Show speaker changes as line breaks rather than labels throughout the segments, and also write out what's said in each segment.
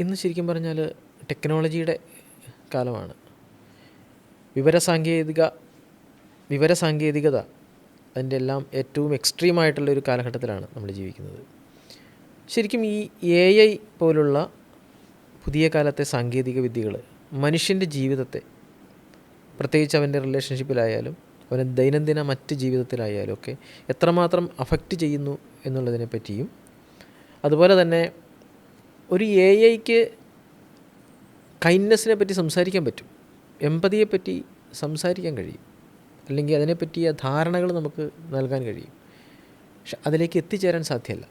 ഇന്ന് ശരിക്കും പറഞ്ഞാൽ ടെക്നോളജിയുടെ കാലമാണ്. വിവരസാങ്കേതികത അതിൻ്റെ എല്ലാം ഏറ്റവും എക്സ്ട്രീമായിട്ടുള്ളൊരു കാലഘട്ടത്തിലാണ് നമ്മൾ ജീവിക്കുന്നത്. ശരിക്കും ഈ AI പോലുള്ള പുതിയ കാലത്തെ സാങ്കേതിക വിദ്യകൾ മനുഷ്യൻ്റെ ജീവിതത്തെ, പ്രത്യേകിച്ച് അവൻ്റെ റിലേഷൻഷിപ്പിലായാലും അവൻ്റെ ദൈനംദിന മറ്റ് ജീവിതത്തിലായാലും ഒക്കെ എത്രമാത്രം അഫക്റ്റ് ചെയ്യുന്നു എന്നുള്ളതിനെ പറ്റിയും, അതുപോലെ തന്നെ ഒരു AIക്ക് കൈൻഡ്നെസ്സിനെ പറ്റി സംസാരിക്കാൻ പറ്റും, എമ്പതിയെ പറ്റി സംസാരിക്കാൻ കഴിയും, അല്ലെങ്കിൽ അതിനെപ്പറ്റിയ ധാരണകൾ നമുക്ക് നൽകാൻ കഴിയും. പക്ഷെ അതിലേക്ക് എത്തിച്ചേരാൻ സാധ്യമല്ല,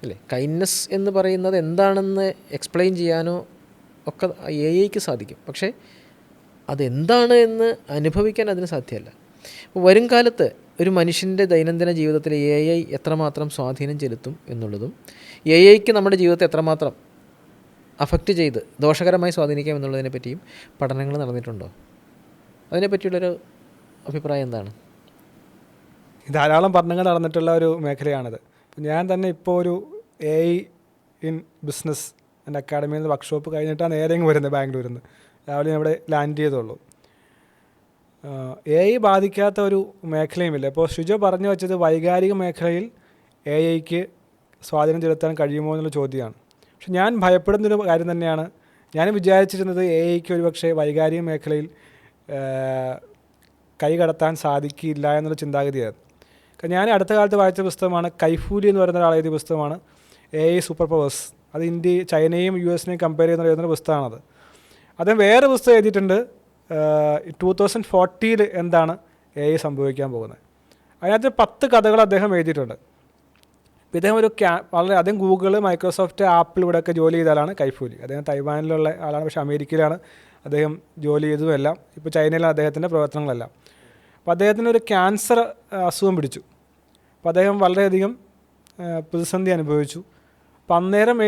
അല്ലേ? കൈൻഡ്നെസ് എന്ന് പറയുന്നത് എന്താണെന്ന് എക്സ്പ്ലെയിൻ ചെയ്യാനോ ഒക്കെ AIക്ക് സാധിക്കും, പക്ഷേ അതെന്താണ് എന്ന് അനുഭവിക്കാൻ അതിന് സാധ്യമല്ല. വരും കാലത്ത് ഒരു മനുഷ്യൻ്റെ ദൈനംദിന ജീവിതത്തിൽ AI എത്രമാത്രം സ്വാധീനം ചെലുത്തും എന്നുള്ളതും AIക്ക് നമ്മുടെ ജീവിതത്തെ എത്രമാത്രം അഫക്റ്റ് ചെയ്ത് ദോഷകരമായി സ്വാധീനിക്കാം എന്നുള്ളതിനെ പറ്റിയും പഠനങ്ങൾ നടന്നിട്ടുണ്ടോ? അതിനെപ്പറ്റിയുള്ളൊരു അഭിപ്രായം എന്താണ്?
ധാരാളം പഠനങ്ങൾ നടന്നിട്ടുള്ള ഒരു മേഖലയാണിത്. ഞാൻ തന്നെ ഇപ്പോൾ ഒരു AI ഇൻ ബിസിനസ് ആൻഡ് അക്കാഡമിയിൽ നിന്ന് വർക്ക്ഷോപ്പ് കഴിഞ്ഞിട്ടാണ് നേരെ വരുന്നത്, ബാംഗ്ലൂരിൽ നിന്ന്. രാവിലെ അവിടെ ലാൻഡ് ചെയ്തുള്ളൂ. AI ബാധിക്കാത്ത ഒരു മേഖലയുമില്ല. ഇപ്പോൾ ഷിജോ പറഞ്ഞു വെച്ചത് വൈകാരിക മേഖലയിൽ AIക്ക് സ്വാധീനം ചെലുത്താൻ കഴിയുമോ എന്നുള്ള ചോദ്യമാണ്. പക്ഷെ ഞാൻ ഭയപ്പെടുന്നൊരു കാര്യം തന്നെയാണ്. ഞാൻ വിചാരിച്ചിരുന്നത് AIക്ക് ഒരുപക്ഷെ വൈകാരിക മേഖലയിൽ കൈകടത്താൻ സാധിക്കില്ല എന്നുള്ള ചിന്താഗതിയായിരുന്നു. ഞാൻ അടുത്ത കാലത്ത് വായിച്ച പുസ്തകമാണ് കൈഫൂലി എന്ന് പറയുന്ന ഒരാൾ എഴുതിയ പുസ്തകമാണ് AI സൂപ്പർ പവേഴ്സ്. അത് ചൈനയും US-നെയും കമ്പയർ ചെയ്യുന്ന എഴുതുന്ന പുസ്തകമാണത്. അദ്ദേഹം വേറെ പുസ്തകം എഴുതിയിട്ടുണ്ട്, 2040 എന്താണ് AI സംഭവിക്കാൻ പോകുന്നത്. അതിനകത്ത് 10 കഥകൾ അദ്ദേഹം എഴുതിയിട്ടുണ്ട്. ഇപ്പോൾ ഇദ്ദേഹം അദ്ദേഹം ഗൂഗിൾ, മൈക്രോസോഫ്റ്റ്, ആപ്പിൾ ഇവിടെയൊക്കെ ജോലി ചെയ്ത ആളാണ് കൈഫൂലി. അദ്ദേഹം തൈവാനിലുള്ള ആളാണ്, പക്ഷേ അമേരിക്കയിലാണ് അദ്ദേഹം ജോലി ചെയ്തതുമെല്ലാം. ഇപ്പോൾ ചൈനയിലാണ് അദ്ദേഹത്തിൻ്റെ പ്രവർത്തനങ്ങളെല്ലാം. അപ്പോൾ അദ്ദേഹത്തിന് ഒരു ക്യാൻസർ അസുഖം പിടിച്ചു. അപ്പോൾ അദ്ദേഹം വളരെയധികം പ്രതിസന്ധി അനുഭവിച്ചു. അപ്പം അന്നേരം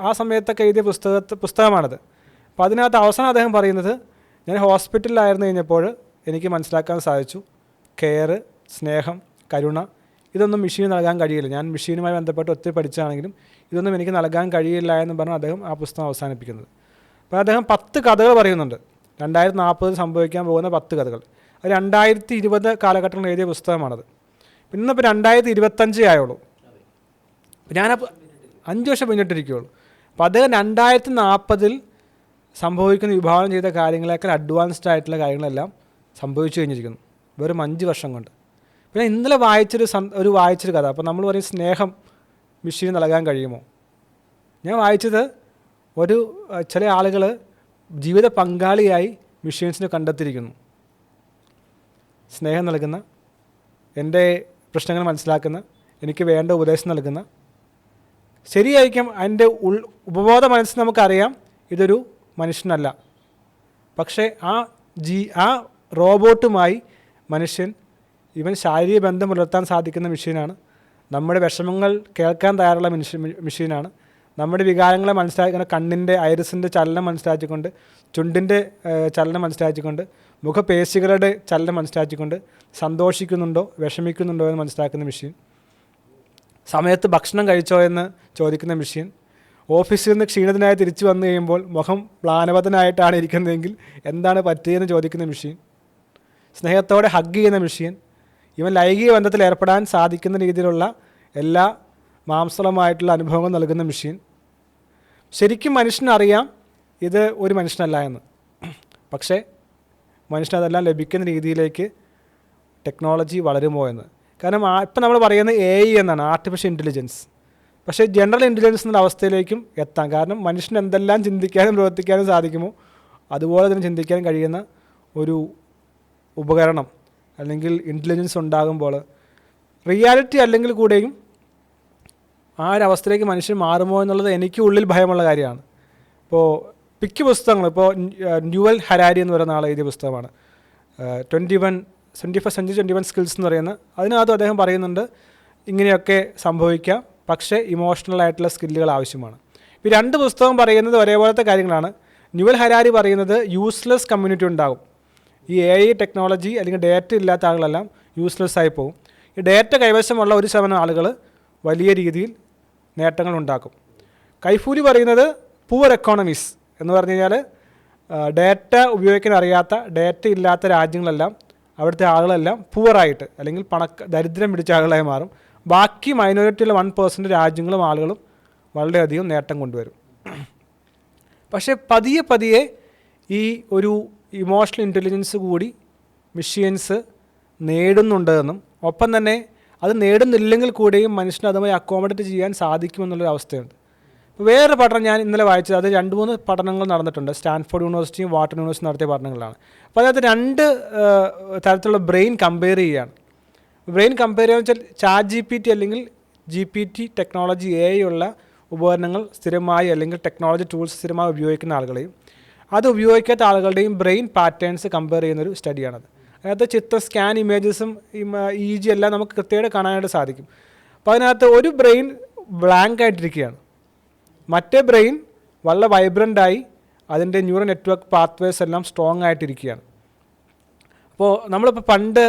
ആ സമയത്തൊക്കെ എഴുതിയ പുസ്തകമാണത്. അപ്പോൾ അതിനകത്ത് അവസാനം അദ്ദേഹം പറയുന്നത്, ഞാൻ ഹോസ്പിറ്റലിലായിരുന്നു കഴിഞ്ഞപ്പോൾ എനിക്ക് മനസ്സിലാക്കാൻ സാധിച്ചു, കെയർ, സ്നേഹം, കരുണ ഇതൊന്നും മെഷീന് നൽകാൻ കഴിയില്ല. ഞാൻ മെഷീനുമായി ബന്ധപ്പെട്ട് ഒത്തിരി പഠിച്ചാണെങ്കിലും ഇതൊന്നും എനിക്ക് നൽകാൻ കഴിയില്ല എന്ന് പറഞ്ഞ് അദ്ദേഹം ആ പുസ്തകം അവസാനിപ്പിക്കുന്നത്. അപ്പോൾ അദ്ദേഹം 10 കഥകൾ പറയുന്നുണ്ട്, 2040 സംഭവിക്കാൻ പോകുന്ന 10 കഥകൾ. അത് 2020 കാലഘട്ടത്തിൽ എഴുതിയ പുസ്തകമാണത്. ഇന്നിപ്പോൾ 2025 ആയുള്ളൂ. ഞാനപ്പോൾ 5 വർഷം പിന്നിട്ടിരിക്കുകയുള്ളൂ. അപ്പോൾ അദ്ദേഹം 2040 സംഭവിക്കുന്ന വിഭാവനം ചെയ്ത കാര്യങ്ങളേക്കാൾ അഡ്വാൻസ്ഡ് ആയിട്ടുള്ള കാര്യങ്ങളെല്ലാം സംഭവിച്ചു കഴിഞ്ഞിരിക്കുന്നു വെറും 5 വർഷം കൊണ്ട്. പിന്നെ ഇന്നലെ വായിച്ചൊരു കഥ. അപ്പോൾ നമ്മൾ പറയും സ്നേഹം മെഷീന് നൽകാൻ കഴിയുമോ? ഞാൻ വായിച്ചത് ചില ആളുകൾ ജീവിത പങ്കാളിയായി മെഷീൻസിനെ കണ്ടെത്തിയിരിക്കുന്നു. സ്നേഹം നൽകുന്ന, എൻ്റെ പ്രശ്നങ്ങൾ മനസ്സിലാക്കുന്ന, എനിക്ക് വേണ്ട ഉപദേശം നൽകുന്ന. ശരിയായിരിക്കും, അതിൻ്റെ ഉപബോധ മനസ്സിൽ നമുക്കറിയാം ഇതൊരു മനുഷ്യനല്ല. പക്ഷേ ആ റോബോട്ടുമായി മനുഷ്യൻ ശാരീരിക ബന്ധം പുലർത്താൻ സാധിക്കുന്ന മെഷീനാണ്. നമ്മുടെ വിഷമങ്ങൾ കേൾക്കാൻ തയ്യാറുള്ള മെഷീനാണ്. നമ്മുടെ വികാരങ്ങളെ മനസ്സിലാക്കുന്ന, കണ്ണിൻ്റെ ഐറിസിൻ്റെ ചലനം മനസ്സിലാക്കിക്കൊണ്ട്, ചുണ്ടിൻ്റെ ചലനം മനസ്സിലാക്കിക്കൊണ്ട്, മുഖപേശികളുടെ ചലനം മനസ്സിലാക്കിക്കൊണ്ട് സന്തോഷിക്കുന്നുണ്ടോ വിഷമിക്കുന്നുണ്ടോ എന്ന് മനസ്സിലാക്കുന്ന മെഷീൻ. സമയത്ത് ഭക്ഷണം കഴിച്ചോ എന്ന് ചോദിക്കുന്ന മെഷീൻ. ഓഫീസിൽ നിന്ന് ക്ഷീണിതനായി തിരിച്ചു വന്നു കഴിയുമ്പോൾ മുഖം മ്ലാനവതനായിട്ടാണ് ഇരിക്കുന്നതെങ്കിൽ എന്താണ് പറ്റിയതെന്ന് ചോദിക്കുന്ന മെഷീൻ. സ്നേഹത്തോടെ ഹഗ് ചെയ്യുന്ന മെഷീൻ. ലൈംഗിക ബന്ധത്തിൽ ഏർപ്പെടാൻ സാധിക്കുന്ന രീതിയിലുള്ള എല്ലാ മാംസളമായിട്ടുള്ള അനുഭവങ്ങൾ നൽകുന്ന മെഷീൻ. ശരിക്കും മനുഷ്യനറിയാം ഇത് ഒരു മനുഷ്യനല്ല എന്ന്. പക്ഷേ മനുഷ്യനതെല്ലാം ലഭിക്കുന്ന രീതിയിലേക്ക് ടെക്നോളജി വളരുമോ എന്ന്. കാരണം ഇപ്പം നമ്മൾ പറയുന്നത് AI എന്നാണ്, ആർട്ടിഫിഷ്യൽ ഇൻ്റലിജൻസ്. പക്ഷേ ജനറൽ ഇൻ്റലിജൻസ് എന്ന അവസ്ഥയിലേക്കും എത്താം. കാരണം മനുഷ്യന് എന്തെല്ലാം ചിന്തിക്കാനും പ്രവർത്തിക്കാനും സാധിക്കുമോ അതുപോലെ തന്നെ ചിന്തിക്കാൻ കഴിയുന്ന ഒരു ഉപകരണം അല്ലെങ്കിൽ ഇൻ്റലിജൻസ് ഉണ്ടാകുമ്പോൾ റിയാലിറ്റി അല്ലെങ്കിൽ കൂടെയും ആ ഒരു അവസ്ഥയിലേക്ക് മനുഷ്യൻ മാറുമോ എന്നുള്ളത് എനിക്ക് ഉള്ളിൽ ഭയമുള്ള കാര്യമാണ്. ഇപ്പോൾ മിക്ക പുസ്തകങ്ങൾ, ഇപ്പോൾ ന്യൂവൽ ഹരാരി എന്ന് പറയുന്ന ആൾ എഴുതിയ പുസ്തകമാണ് 21st Century 21 Skills എന്ന് പറയുന്ന. അതിനകത്ത് അദ്ദേഹം പറയുന്നുണ്ട് ഇങ്ങനെയൊക്കെ സംഭവിക്കാം, പക്ഷേ ഇമോഷണൽ ആയിട്ടുള്ള സ്കില്ലുകൾ ആവശ്യമാണ്. ഈ 2 പുസ്തകം പറയുന്നത് ഒരേപോലത്തെ കാര്യങ്ങളാണ്. ന്യൂവൽ ഹരാരി പറയുന്നത് യൂസ്ലെസ് കമ്മ്യൂണിറ്റി ഉണ്ടാകും. ഈ AI ടെക്നോളജി അല്ലെങ്കിൽ ഡേറ്റ ഇല്ലാത്ത ആളുകളെല്ലാം യൂസ്ലെസ് ആയി പോകും. ഈ ഡേറ്റ കൈവശമുള്ള 1% ആളുകൾ വലിയ രീതിയിൽ നേട്ടങ്ങൾ ഉണ്ടാക്കും. കൈഫൂലി പറയുന്നത് പൂവർ എക്കോണമീസ് എന്ന് പറഞ്ഞു കഴിഞ്ഞാൽ ഡേറ്റ ഉപയോഗിക്കാൻ അറിയാത്ത, ഡേറ്റ ഇല്ലാത്ത രാജ്യങ്ങളെല്ലാം, അവിടുത്തെ ആളുകളെല്ലാം പൂവറായിട്ട് അല്ലെങ്കിൽ ദരിദ്രം പിടിച്ച ആളുകളായി മാറും. ബാക്കി മൈനോറിറ്റിയിലെ 1% രാജ്യങ്ങളും ആളുകളും വളരെയധികം നേട്ടം കൊണ്ടുവരും. പക്ഷേ പതിയെ പതിയെ ഈ ഒരു ഇമോഷണൽ ഇൻ്റലിജൻസ് കൂടി മെഷീൻസ് നേടുന്നുണ്ടെന്നും ഒപ്പം തന്നെ അത് നേടുന്നില്ലെങ്കിൽ കൂടിയും മനുഷ്യന് അതുമായി അക്കോമഡേറ്റ് ചെയ്യാൻ സാധിക്കുമെന്നുള്ളൊരു അവസ്ഥയുണ്ട്. വേറൊരു പഠനം ഞാൻ ഇന്നലെ വായിച്ചത്, അത് 2-3 പഠനങ്ങൾ നടന്നിട്ടുണ്ട്. സ്റ്റാൻഫോർഡ് യൂണിവേഴ്സിറ്റിയും വാട്ടർ യൂണിവേഴ്സിറ്റി നടത്തിയ പഠനങ്ങളാണ്. അപ്പോൾ അതിനകത്ത് 2 തരത്തിലുള്ള ബ്രെയിൻ കമ്പയർ ചെയ്യുകയാണ്. ബ്രെയിൻ കമ്പയർ ചെയ്യുക വെച്ചാൽ ChatGPT അല്ലെങ്കിൽ GPT ടെക്നോളജി AI ഉള്ള ഉപകരണങ്ങൾ സ്ഥിരമായി അല്ലെങ്കിൽ ടെക്നോളജി ടൂൾസ് സ്ഥിരമായി ഉപയോഗിക്കുന്ന ആളുകളെയും അത് ഉപയോഗിക്കാത്ത ആളുകളുടെയും ബ്രെയിൻ പാറ്റേൺസ് കമ്പയർ ചെയ്യുന്നൊരു സ്റ്റഡിയാണത്. അതിനകത്ത് ചിത്ര സ്കാൻ ഇമേജസും EEG എല്ലാം നമുക്ക് കൃത്യമായിട്ട് കാണാനായിട്ട് സാധിക്കും. അപ്പോൾ അതിനകത്ത് ഒരു ബ്രെയിൻ ബ്ലാങ്ക് ആയിട്ടിരിക്കുകയാണ്, മറ്റേ ബ്രെയിൻ വളരെ വൈബ്രൻ്റായി അതിൻ്റെ ന്യൂറൽ നെറ്റ്വർക്ക് പാത്വേസ് എല്ലാം സ്ട്രോങ് ആയിട്ടിരിക്കുകയാണ്. അപ്പോൾ നമ്മളിപ്പോൾ പണ്ട്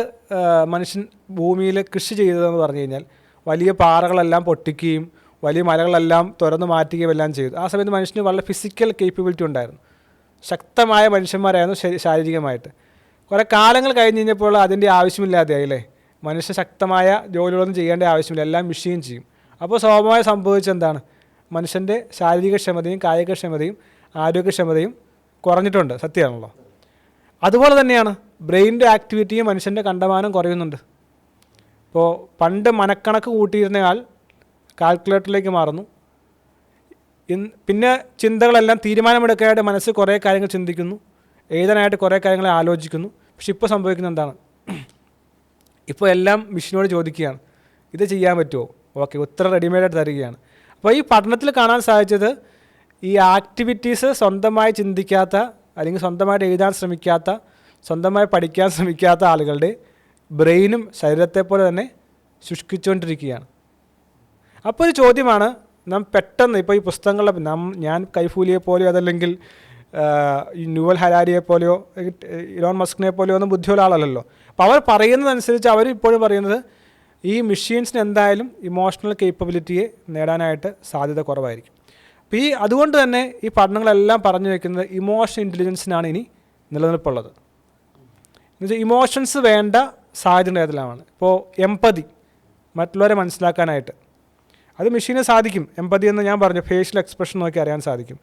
മനുഷ്യൻ ഭൂമിയിൽ കൃഷി ചെയ്തതെന്ന് പറഞ്ഞു കഴിഞ്ഞാൽ വലിയ പാറകളെല്ലാം പൊട്ടിക്കുകയും വലിയ മലകളെല്ലാം തുറന്നു മാറ്റുകയും എല്ലാം ചെയ്തു. ആ സമയത്ത് മനുഷ്യന് വളരെ ഫിസിക്കൽ കേപ്പബിലിറ്റി ഉണ്ടായിരുന്നു, ശക്തമായ മനുഷ്യന്മാരായിരുന്നു ശാരീരികമായിട്ട്. കുറേ കാലങ്ങൾ കഴിഞ്ഞ് കഴിഞ്ഞപ്പോൾ അതിൻ്റെ ആവശ്യമില്ലാതെയായി അല്ലേ, മനുഷ്യ ശക്തമായ ജോലികളൊന്നും ചെയ്യേണ്ട ആവശ്യമില്ല, എല്ലാം മെഷീൻ ചെയ്യും. അപ്പോൾ സ്വാഭാവികമായി സംഭവിച്ചെന്താണ്, മനുഷ്യൻ്റെ ശാരീരികക്ഷമതയും കായികക്ഷമതയും ആരോഗ്യക്ഷമതയും കുറഞ്ഞിട്ടുണ്ട്, സത്യമാണല്ലോ. അതുപോലെ തന്നെയാണ് ബ്രെയിനിൻ്റെ ആക്ടിവിറ്റിയും മനുഷ്യൻ്റെ കണ്ടമാനം കുറയുന്നുണ്ട്. ഇപ്പോൾ പണ്ട് മനക്കണക്ക് കൂട്ടിയിരുന്നയാൾ കാൽക്കുലേറ്ററിലേക്ക് മാറുന്നു. പിന്നെ ചിന്തകളെല്ലാം തീരുമാനമെടുക്കാനായിട്ട് മനസ്സിൽ കുറേ കാര്യങ്ങൾ ചിന്തിക്കുന്നു, എഴുതാനായിട്ട് കുറേ കാര്യങ്ങൾ ആലോചിക്കുന്നു. പക്ഷെ ഇപ്പോൾ സംഭവിക്കുന്നത് എന്താണ്, ഇപ്പോൾ എല്ലാം മെഷീനോട് ചോദിക്കുകയാണ്, ഇത് ചെയ്യാൻ പറ്റുമോ, ഓക്കെ, ഉത്തരം റെഡിമെയ്ഡായിട്ട് തരികയാണ്. അപ്പോൾ ഈ പഠനത്തിൽ കാണാൻ സാധിച്ചത് ഈ ആക്ടിവിറ്റീസ് സ്വന്തമായി ചിന്തിക്കാത്ത അല്ലെങ്കിൽ സ്വന്തമായിട്ട് എഴുതാൻ ശ്രമിക്കാത്ത, സ്വന്തമായി പഠിക്കാൻ ശ്രമിക്കാത്ത ആളുകളുടെ ബ്രെയിനും ശരീരത്തെ പോലെ തന്നെ ശുഷ്കിച്ചുകൊണ്ടിരിക്കുകയാണ്. അപ്പോൾ ഒരു ചോദ്യമാണ്, നാം പെട്ടെന്ന് ഇപ്പോൾ ഈ പുസ്തകങ്ങളിലെ ഞാൻ കൈഫൂലിയെ പോലെയോ അതല്ലെങ്കിൽ ഈ ന്യൂവൽ ഹരാരിയെ പോലെയോ ഇലോൺ മസ്കിനെ പോലെയോ ഒന്നും ബുദ്ധിയുള്ള ആളല്ലല്ലോ. അപ്പോൾ അവർ പറയുന്നതനുസരിച്ച് അവർ ഇപ്പോഴും പറയുന്നത് ഈ മെഷീൻസിന് എന്തായാലും ഇമോഷണൽ കേപ്പബിലിറ്റിയെ നേടാനായിട്ട് സാധ്യത കുറവായിരിക്കും. അപ്പോൾ അതുകൊണ്ട് തന്നെ ഈ പഠനങ്ങളെല്ലാം പറഞ്ഞു വയ്ക്കുന്നത് ഇമോഷണൽ ഇൻ്റലിജൻസിനാണ് ഇനി നിലനിൽപ്പുള്ളത്. എന്നുവെച്ചാൽ ഇമോഷൻസ് വേണ്ട സാധ്യത ഏതെല്ലാമാണ്. ഇപ്പോൾ എമ്പതി, മറ്റുള്ളവരെ മനസ്സിലാക്കാനായിട്ട് അത് മെഷീന് സാധിക്കും. എമ്പതി എന്ന് ഞാൻ പറഞ്ഞു, ഫേഷ്യൽ എക്സ്പ്രഷൻ നോക്കി അറിയാൻ സാധിക്കും,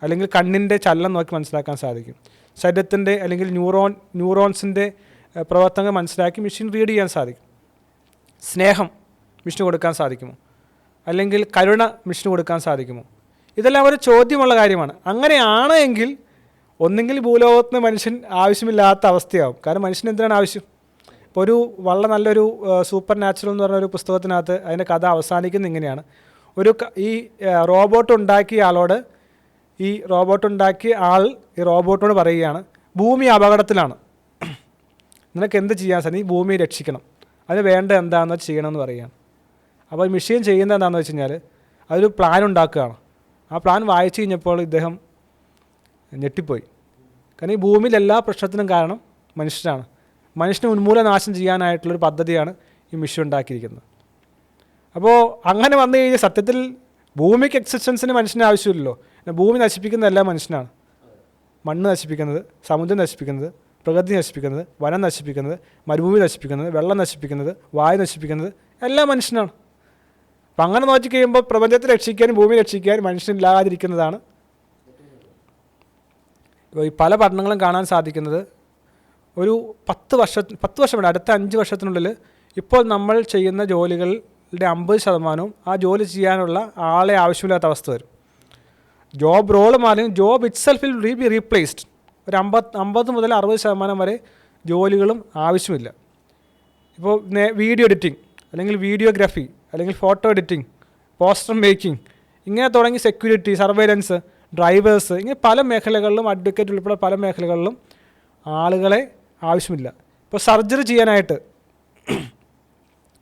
അല്ലെങ്കിൽ കണ്ണിൻ്റെ ചലനം നോക്കി മനസ്സിലാക്കാൻ സാധിക്കും. ശരീരത്തിൻ്റെ അല്ലെങ്കിൽ ന്യൂറോൺസിൻ്റെ പ്രവർത്തനങ്ങൾ മനസ്സിലാക്കി മെഷീൻ റീഡ് ചെയ്യാൻ സാധിക്കും. സ്നേഹം മെഷീന് കൊടുക്കാൻ സാധിക്കുമോ, അല്ലെങ്കിൽ കരുണ മെഷീന് കൊടുക്കാൻ സാധിക്കുമോ? ഇതെല്ലാം ഒരു ചോദ്യമുള്ള കാര്യമാണ്. അങ്ങനെയാണ് എങ്കിൽ ഒന്നെങ്കിൽ ഭൂലോകത്തിന് മനുഷ്യൻ ആവശ്യമില്ലാത്ത അവസ്ഥയാവും. കാരണം മനുഷ്യന് എന്തിനാണ് ആവശ്യം? ഇപ്പോൾ ഒരു വളരെ നല്ലൊരു സൂപ്പർ നാച്ചുറൽ എന്ന് പറഞ്ഞൊരു പുസ്തകത്തിനകത്ത് അതിൻ്റെ കഥ അവസാനിക്കുന്നത് ഇങ്ങനെയാണ്. ഈ റോബോട്ട് ഉണ്ടാക്കിയ ആളോട് ഈ റോബോട്ടിനോട് പറയുകയാണ്, ഭൂമി അപകടത്തിലാണ്, നിനക്ക് എന്ത് ചെയ്യാൻ സാധിക്കും, ഈ ഭൂമിയെ രക്ഷിക്കണം, അതിന് വേണ്ട എന്താണെന്ന് ചെയ്യണമെന്ന് പറയുകയാണ്. അപ്പോൾ മെഷീൻ ചെയ്യുന്നത് എന്താണെന്ന് വെച്ച് കഴിഞ്ഞാൽ അതൊരു പ്ലാൻ ഉണ്ടാക്കുകയാണ്. ആ പ്ലാൻ വായിച്ചു കഴിഞ്ഞപ്പോൾ ഇദ്ദേഹം ഞെട്ടിപ്പോയി. കാരണം ഈ ഭൂമിയിൽ എല്ലാ പ്രശ്നത്തിനും കാരണം മനുഷ്യനാണ്. മനുഷ്യനെ ഉന്മൂലനാശം ചെയ്യാനായിട്ടുള്ളൊരു പദ്ധതിയാണ് ഈ മെഷീൻ ഉണ്ടാക്കിയിരിക്കുന്നത്. അപ്പോൾ അങ്ങനെ വന്നു കഴിഞ്ഞാൽ സത്യത്തിൽ ഭൂമിക്ക് എക്സിസ്റ്റൻസിന് മനുഷ്യന് ആവശ്യമില്ലല്ലോ. ഭൂമി നശിപ്പിക്കുന്നതെല്ലാം മനുഷ്യനാണ്. മണ്ണ് നശിപ്പിക്കുന്നത്, സമുദ്രം നശിപ്പിക്കുന്നത്, പ്രകൃതി നശിപ്പിക്കുന്നത്, വനം നശിപ്പിക്കുന്നത്, മരുഭൂമി നശിപ്പിക്കുന്നത്, വെള്ളം നശിപ്പിക്കുന്നത്, വായു നശിപ്പിക്കുന്നത് എല്ലാം മനുഷ്യനാണ്. അപ്പം അങ്ങനെ നോക്കി കഴിയുമ്പോൾ പ്രപഞ്ചത്തെ രക്ഷിക്കാനും ഭൂമി രക്ഷിക്കാനും മനുഷ്യനില്ലാതിരിക്കുന്നതാണ്. ഈ പല പഠനങ്ങളും കാണാൻ സാധിക്കുന്നത് ഒരു 10 വർഷം വേണ്ട, അടുത്ത 5 വർഷത്തിനുള്ളിൽ ഇപ്പോൾ നമ്മൾ ചെയ്യുന്ന ജോലികളുടെ 50% ആ ജോലി ചെയ്യാനുള്ള ആളെ ആവശ്യമില്ലാത്ത അവസ്ഥ വരും. ജോബ് റോൾ മാറിയും job itself will be replaced. ഒരു 50 മുതൽ 60% വരെ ജോലികളും ആവശ്യമില്ല. ഇപ്പോൾ വീഡിയോ എഡിറ്റിംഗ് അല്ലെങ്കിൽ വീഡിയോഗ്രാഫി അല്ലെങ്കിൽ ഫോട്ടോ എഡിറ്റിംഗ്, പോസ്റ്റർ മേക്കിംഗ്, ഇങ്ങനെ തുടങ്ങി സെക്യൂരിറ്റി, സർവൈലൻസ്, ഡ്രൈവേഴ്സ്, ഇങ്ങനെ പല മേഖലകളിലും, അഡ്വക്കേറ്റ് ഉൾപ്പെടെ പല മേഖലകളിലും ആളുകളെ ആവശ്യമില്ല. ഇപ്പോൾ സർജറി ചെയ്യാനായിട്ട്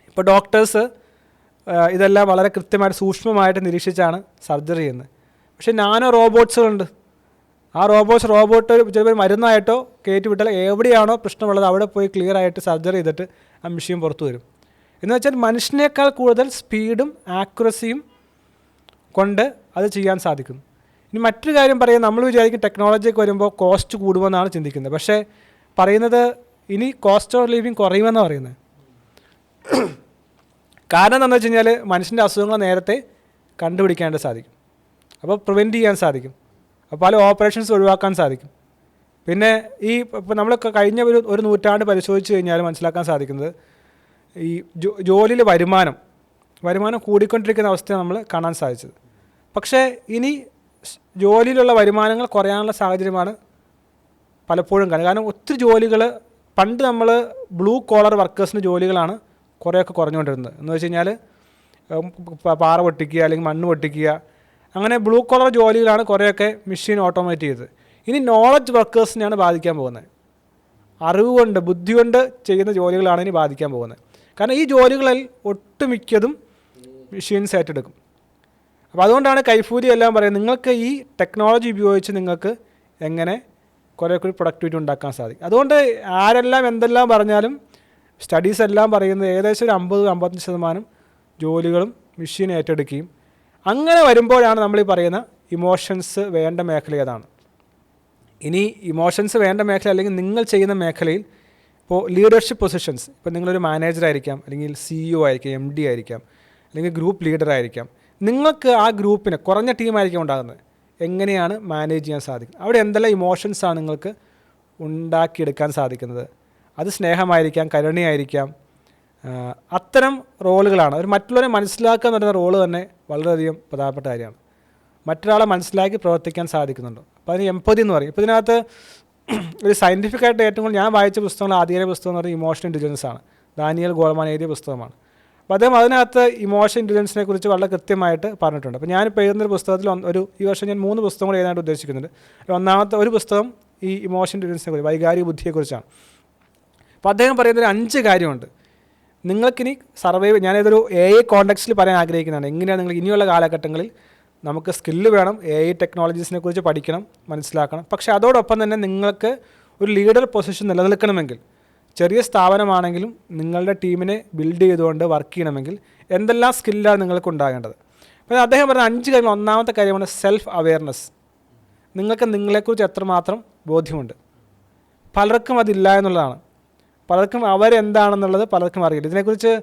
ഇപ്പോൾ ഡോക്ടേഴ്സ് ഇതെല്ലാം വളരെ കൃത്യമായിട്ട് സൂക്ഷ്മമായിട്ട് നിരീക്ഷിച്ചാണ് സർജറി ചെയ്യുന്നത്. പക്ഷേ നാനോ റോബോട്ട്സുകളുണ്ട്. ആ റോബോട്ട് ചിലപ്പോൾ മരുന്നായിട്ടോ കയറ്റി വിട്ടാൽ എവിടെയാണോ പ്രശ്നമുള്ളത് അവിടെ പോയി ക്ലിയർ ആയിട്ട് സർജറി ചെയ്തിട്ട് ആ മെഷീൻ പുറത്തു വരും. എന്ന് വെച്ചാൽ മനുഷ്യനേക്കാൾ കൂടുതൽ സ്പീഡും ആക്യുറസിയും കൊണ്ട് അത് ചെയ്യാൻ സാധിക്കുന്നു. ഇനി മറ്റൊരു കാര്യം പറയാം, നമ്മൾ വിചാരിക്കും ടെക്നോളജിയൊക്കെ വരുമ്പോൾ കോസ്റ്റ് കൂടുമെന്നാണ് ചിന്തിക്കുന്നത്. പക്ഷേ പറയുന്നത് ഇനി കോസ്റ്റ് ഓഫ് ലിവിങ് കുറയുമെന്നാണ് പറയുന്നത്. കാരണം എന്താണെന്ന് വെച്ച് കഴിഞ്ഞാൽ മനുഷ്യൻ്റെ അസുഖങ്ങൾ നേരത്തെ കണ്ടുപിടിക്കാനായിട്ട് സാധിക്കും, അപ്പോൾ പ്രിവെൻറ്റ് ചെയ്യാൻ സാധിക്കും, അപ്പോൾ പല ഓപ്പറേഷൻസ് ഒഴിവാക്കാൻ സാധിക്കും. പിന്നെ ഇപ്പോൾ നമ്മൾ കഴിഞ്ഞ ഒരു നൂറ്റാണ്ട് പരിശോധിച്ച് കഴിഞ്ഞാൽ മനസ്സിലാക്കാൻ സാധിക്കുന്നത് ഈ ജോലിയിൽ വരുമാനം കൂടിക്കൊണ്ടിരിക്കുന്ന അവസ്ഥയാണ് നമ്മൾ കാണാൻ സാധിച്ചത്. പക്ഷേ ഇനി ജോലിയിലുള്ള വരുമാനങ്ങൾ കുറയാനുള്ള സാഹചര്യമാണ് പലപ്പോഴും കാണുന്നത്. കാരണം ഒത്തിരി ജോലികൾ പണ്ട് നമ്മൾ ബ്ലൂ കോളർ വർക്കേഴ്സിൻ്റെ ജോലികളാണ് കുറേയൊക്കെ കുറഞ്ഞുകൊണ്ടിരുന്നത്. എന്ന് വെച്ച് കഴിഞ്ഞാൽ പാറ പൊട്ടിക്കുക അല്ലെങ്കിൽ മണ്ണ് പൊട്ടിക്കുക, അങ്ങനെ ബ്ലൂ കോളർ ജോലികളാണ് കുറേയൊക്കെ മെഷീൻ ഓട്ടോമേറ്റ് ചെയ്തത്. ഇനി നോളജ് വർക്കേഴ്സിനെയാണ് ബാധിക്കാൻ പോകുന്നത്. അറിവ് കൊണ്ട് ബുദ്ധി കൊണ്ട് ചെയ്യുന്ന ജോലികളാണ് ഇനി ബാധിക്കാൻ പോകുന്നത്. കാരണം ഈ ജോലികളിൽ ഒട്ടുമിക്കതും മെഷീൻസ് ഏറ്റെടുക്കും. അപ്പോൾ അതുകൊണ്ടാണ് കൈഫൂരി എല്ലാം പറയുന്നത്, നിങ്ങൾക്ക് ഈ ടെക്നോളജി ഉപയോഗിച്ച് നിങ്ങൾക്ക് എങ്ങനെ കുറേ കൂടി പ്രൊഡക്ടിവിറ്റി ഉണ്ടാക്കാൻ സാധിക്കും. അതുകൊണ്ട് ആരെല്ലാം എന്തെല്ലാം പറഞ്ഞാലും സ്റ്റഡീസ് എല്ലാം പറയുന്നത് ഏകദേശം ഒരു 50-55% ജോലികളും മെഷീൻ ഏറ്റെടുക്കുകയും, അങ്ങനെ വരുമ്പോഴാണ് നമ്മൾ ഈ പറയുന്ന ഇമോഷൻസ് വേണ്ട മേഖല ഏതാണ്. ഇനി ഇമോഷൻസ് വേണ്ട മേഖല അല്ലെങ്കിൽ നിങ്ങൾ ചെയ്യുന്ന മേഖലയിൽ ഇപ്പോൾ ലീഡർഷിപ്പ് പൊസിഷൻസ്, ഇപ്പോൾ നിങ്ങളൊരു മാനേജറായിരിക്കാം, അല്ലെങ്കിൽ CEO ആയിരിക്കാം, MD ആയിരിക്കാം, അല്ലെങ്കിൽ ഗ്രൂപ്പ് ലീഡർ ആയിരിക്കാം. നിങ്ങൾക്ക് ആ ഗ്രൂപ്പിന് കുറഞ്ഞ ടീമായിരിക്കും ഉണ്ടാകുന്നത്, എങ്ങനെയാണ് മാനേജ് ചെയ്യാൻ സാധിക്കുന്നത്, അവിടെ എന്തെല്ലാം ഇമോഷൻസാണ് നിങ്ങൾക്ക് ഉണ്ടാക്കിയെടുക്കാൻ സാധിക്കുന്നത്. അത് സ്നേഹമായിരിക്കാം, കരുണയായിരിക്കാം, അത്തരം റോളുകളാണ്. ഒരു മറ്റുള്ളവരെ മനസ്സിലാക്കുക എന്ന് പറയുന്ന റോള് തന്നെ വളരെയധികം പ്രധാനപ്പെട്ട കാര്യമാണ്. മറ്റൊരാളെ മനസ്സിലാക്കി പ്രവർത്തിക്കാൻ സാധിക്കുന്നുണ്ടോ, അപ്പോൾ അതിന് എംപതി എന്ന് പറയും. ഇപ്പോൾ ഇതിനകത്ത് ഒരു സയൻറ്റിഫിക്കായിട്ട് ഏറ്റവും കൂടുതൽ ഞാൻ വായിച്ച പുസ്തകങ്ങൾ, ആദ്യ പുസ്തകം എന്ന് പറയുന്നത് ഇമോഷണൽ ഇൻ്റലിജൻസ് ആണ്. ഡാനിയൽ ഗോൾമാൻ എഴുതിയ പുസ്തകമാണ്. അപ്പോൾ അദ്ദേഹം അതിനകത്ത് ഇമോഷൻ ഇൻ്റലിജൻസിനെ കുറിച്ച് വളരെ കൃത്യമായിട്ട് പറഞ്ഞിട്ടുണ്ട്. അപ്പോൾ ഞാനിപ്പോൾ എഴുതുന്നൊരു പുസ്തകത്തിൽ ഈ വർഷം ഞാൻ 3 പുസ്തകങ്ങൾ എഴുതാനായിട്ട് ഉദ്ദേശിക്കുന്നുണ്ട്. ഒന്നാമത്തെ ഒരു പുസ്തകം ഈ ഇമോഷൻ ഇൻ്റലിജൻസിനെ കുറിച്ച്, വൈകാരിക ബുദ്ധിയെക്കുറിച്ചാണ്. അപ്പോൾ അദ്ദേഹം പറയുന്നൊരു 5 കാര്യമുണ്ട്. നിങ്ങൾക്കിനി ഞാനിതൊരു AI കോണ്ടെക്സ്റ്റിൽ പറയാൻ ആഗ്രഹിക്കുന്നതാണ്. എങ്ങനെയാണ് നിങ്ങൾ ഇനിയുള്ള കാലഘട്ടങ്ങളിൽ നമുക്ക് സ്കില്ല് വേണം, AI ടെക്നോളജീസിനെ കുറിച്ച് പഠിക്കണം, മനസ്സിലാക്കണം. പക്ഷേ അതോടൊപ്പം തന്നെ നിങ്ങൾക്ക് ഒരു ലീഡർ പൊസിഷൻ നിലനിൽക്കണമെങ്കിൽ, ചെറിയ സ്ഥാപനമാണെങ്കിലും നിങ്ങളുടെ ടീമിനെ ബിൽഡ് ചെയ്തുകൊണ്ട് വർക്ക് ചെയ്യണമെങ്കിൽ എന്തെല്ലാം സ്കില്ലാണ് നിങ്ങൾക്ക് ഉണ്ടാകേണ്ടത്. അപ്പോൾ അദ്ദേഹം പറഞ്ഞ 5 കാര്യങ്ങൾ. ഒന്നാമത്തെ കാര്യമാണ് സെൽഫ് അവെയർനെസ്. നിങ്ങൾക്ക് നിങ്ങളെക്കുറിച്ച് എത്രമാത്രം ബോധ്യമുണ്ട്. പലർക്കും അതില്ല എന്നുള്ളതാണ്. പലർക്കും അവരെന്താണെന്നുള്ളത് പലർക്കും അറിയില്ല. ഇതിനെക്കുറിച്ച്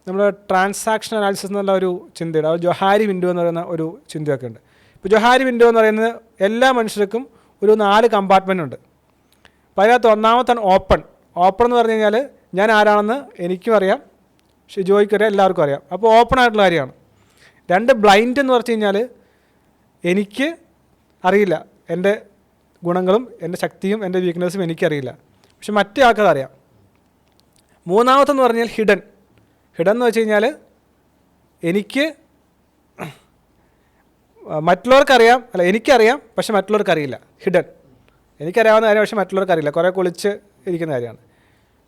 നമ്മൾ ട്രാൻസാക്ഷൻ അനാലിസിസ് എന്നുള്ള ഒരു ചിന്തയുണ്ട്. അത് ജൊഹാരി വിൻഡോ എന്ന് പറയുന്ന ഒരു ചിന്തയൊക്കെ ഉണ്ട്. ഇപ്പോൾ ജൊഹാരി വിൻഡോ എന്ന് പറയുന്നത് എല്ലാ മനുഷ്യർക്കും ഒരു 4 കമ്പാർട്ട്മെൻ്റ് ഉണ്ട്. അപ്പോൾ അതിനകത്ത് ഒന്നാമത്താണ് ഓപ്പൺ എന്ന് പറഞ്ഞു കഴിഞ്ഞാൽ ഞാൻ ആരാണെന്ന് എനിക്കും അറിയാം, ഷിജോയ്ക്കും അറിയാം, എല്ലാവർക്കും അറിയാം. അപ്പോൾ ഓപ്പൺ ആയിട്ടുള്ള കാര്യമാണ്. 2 ബ്ലൈൻഡ് എന്ന് പറഞ്ഞു കഴിഞ്ഞാൽ എനിക്ക് അറിയില്ല, എൻ്റെ ഗുണങ്ങളും എൻ്റെ ശക്തിയും എൻ്റെ വീക്ക്നെസ്സും എനിക്കറിയില്ല, പക്ഷെ മറ്റേ ആൾക്കത് അറിയാം. മൂന്നാമത്തെന്ന് പറഞ്ഞാൽ ഹിഡൻ എന്ന് വെച്ച് കഴിഞ്ഞാൽ എനിക്ക് മറ്റുള്ളവർക്കറിയാം, എനിക്കറിയാം പക്ഷെ മറ്റുള്ളവർക്കറിയില്ല. ഹിഡൻ, എനിക്കറിയാവുന്ന കാര്യം പക്ഷെ മറ്റുള്ളവർക്കറിയില്ല, കുറേ കുളിച്ച് ഇരിക്കുന്ന കാര്യമാണ്.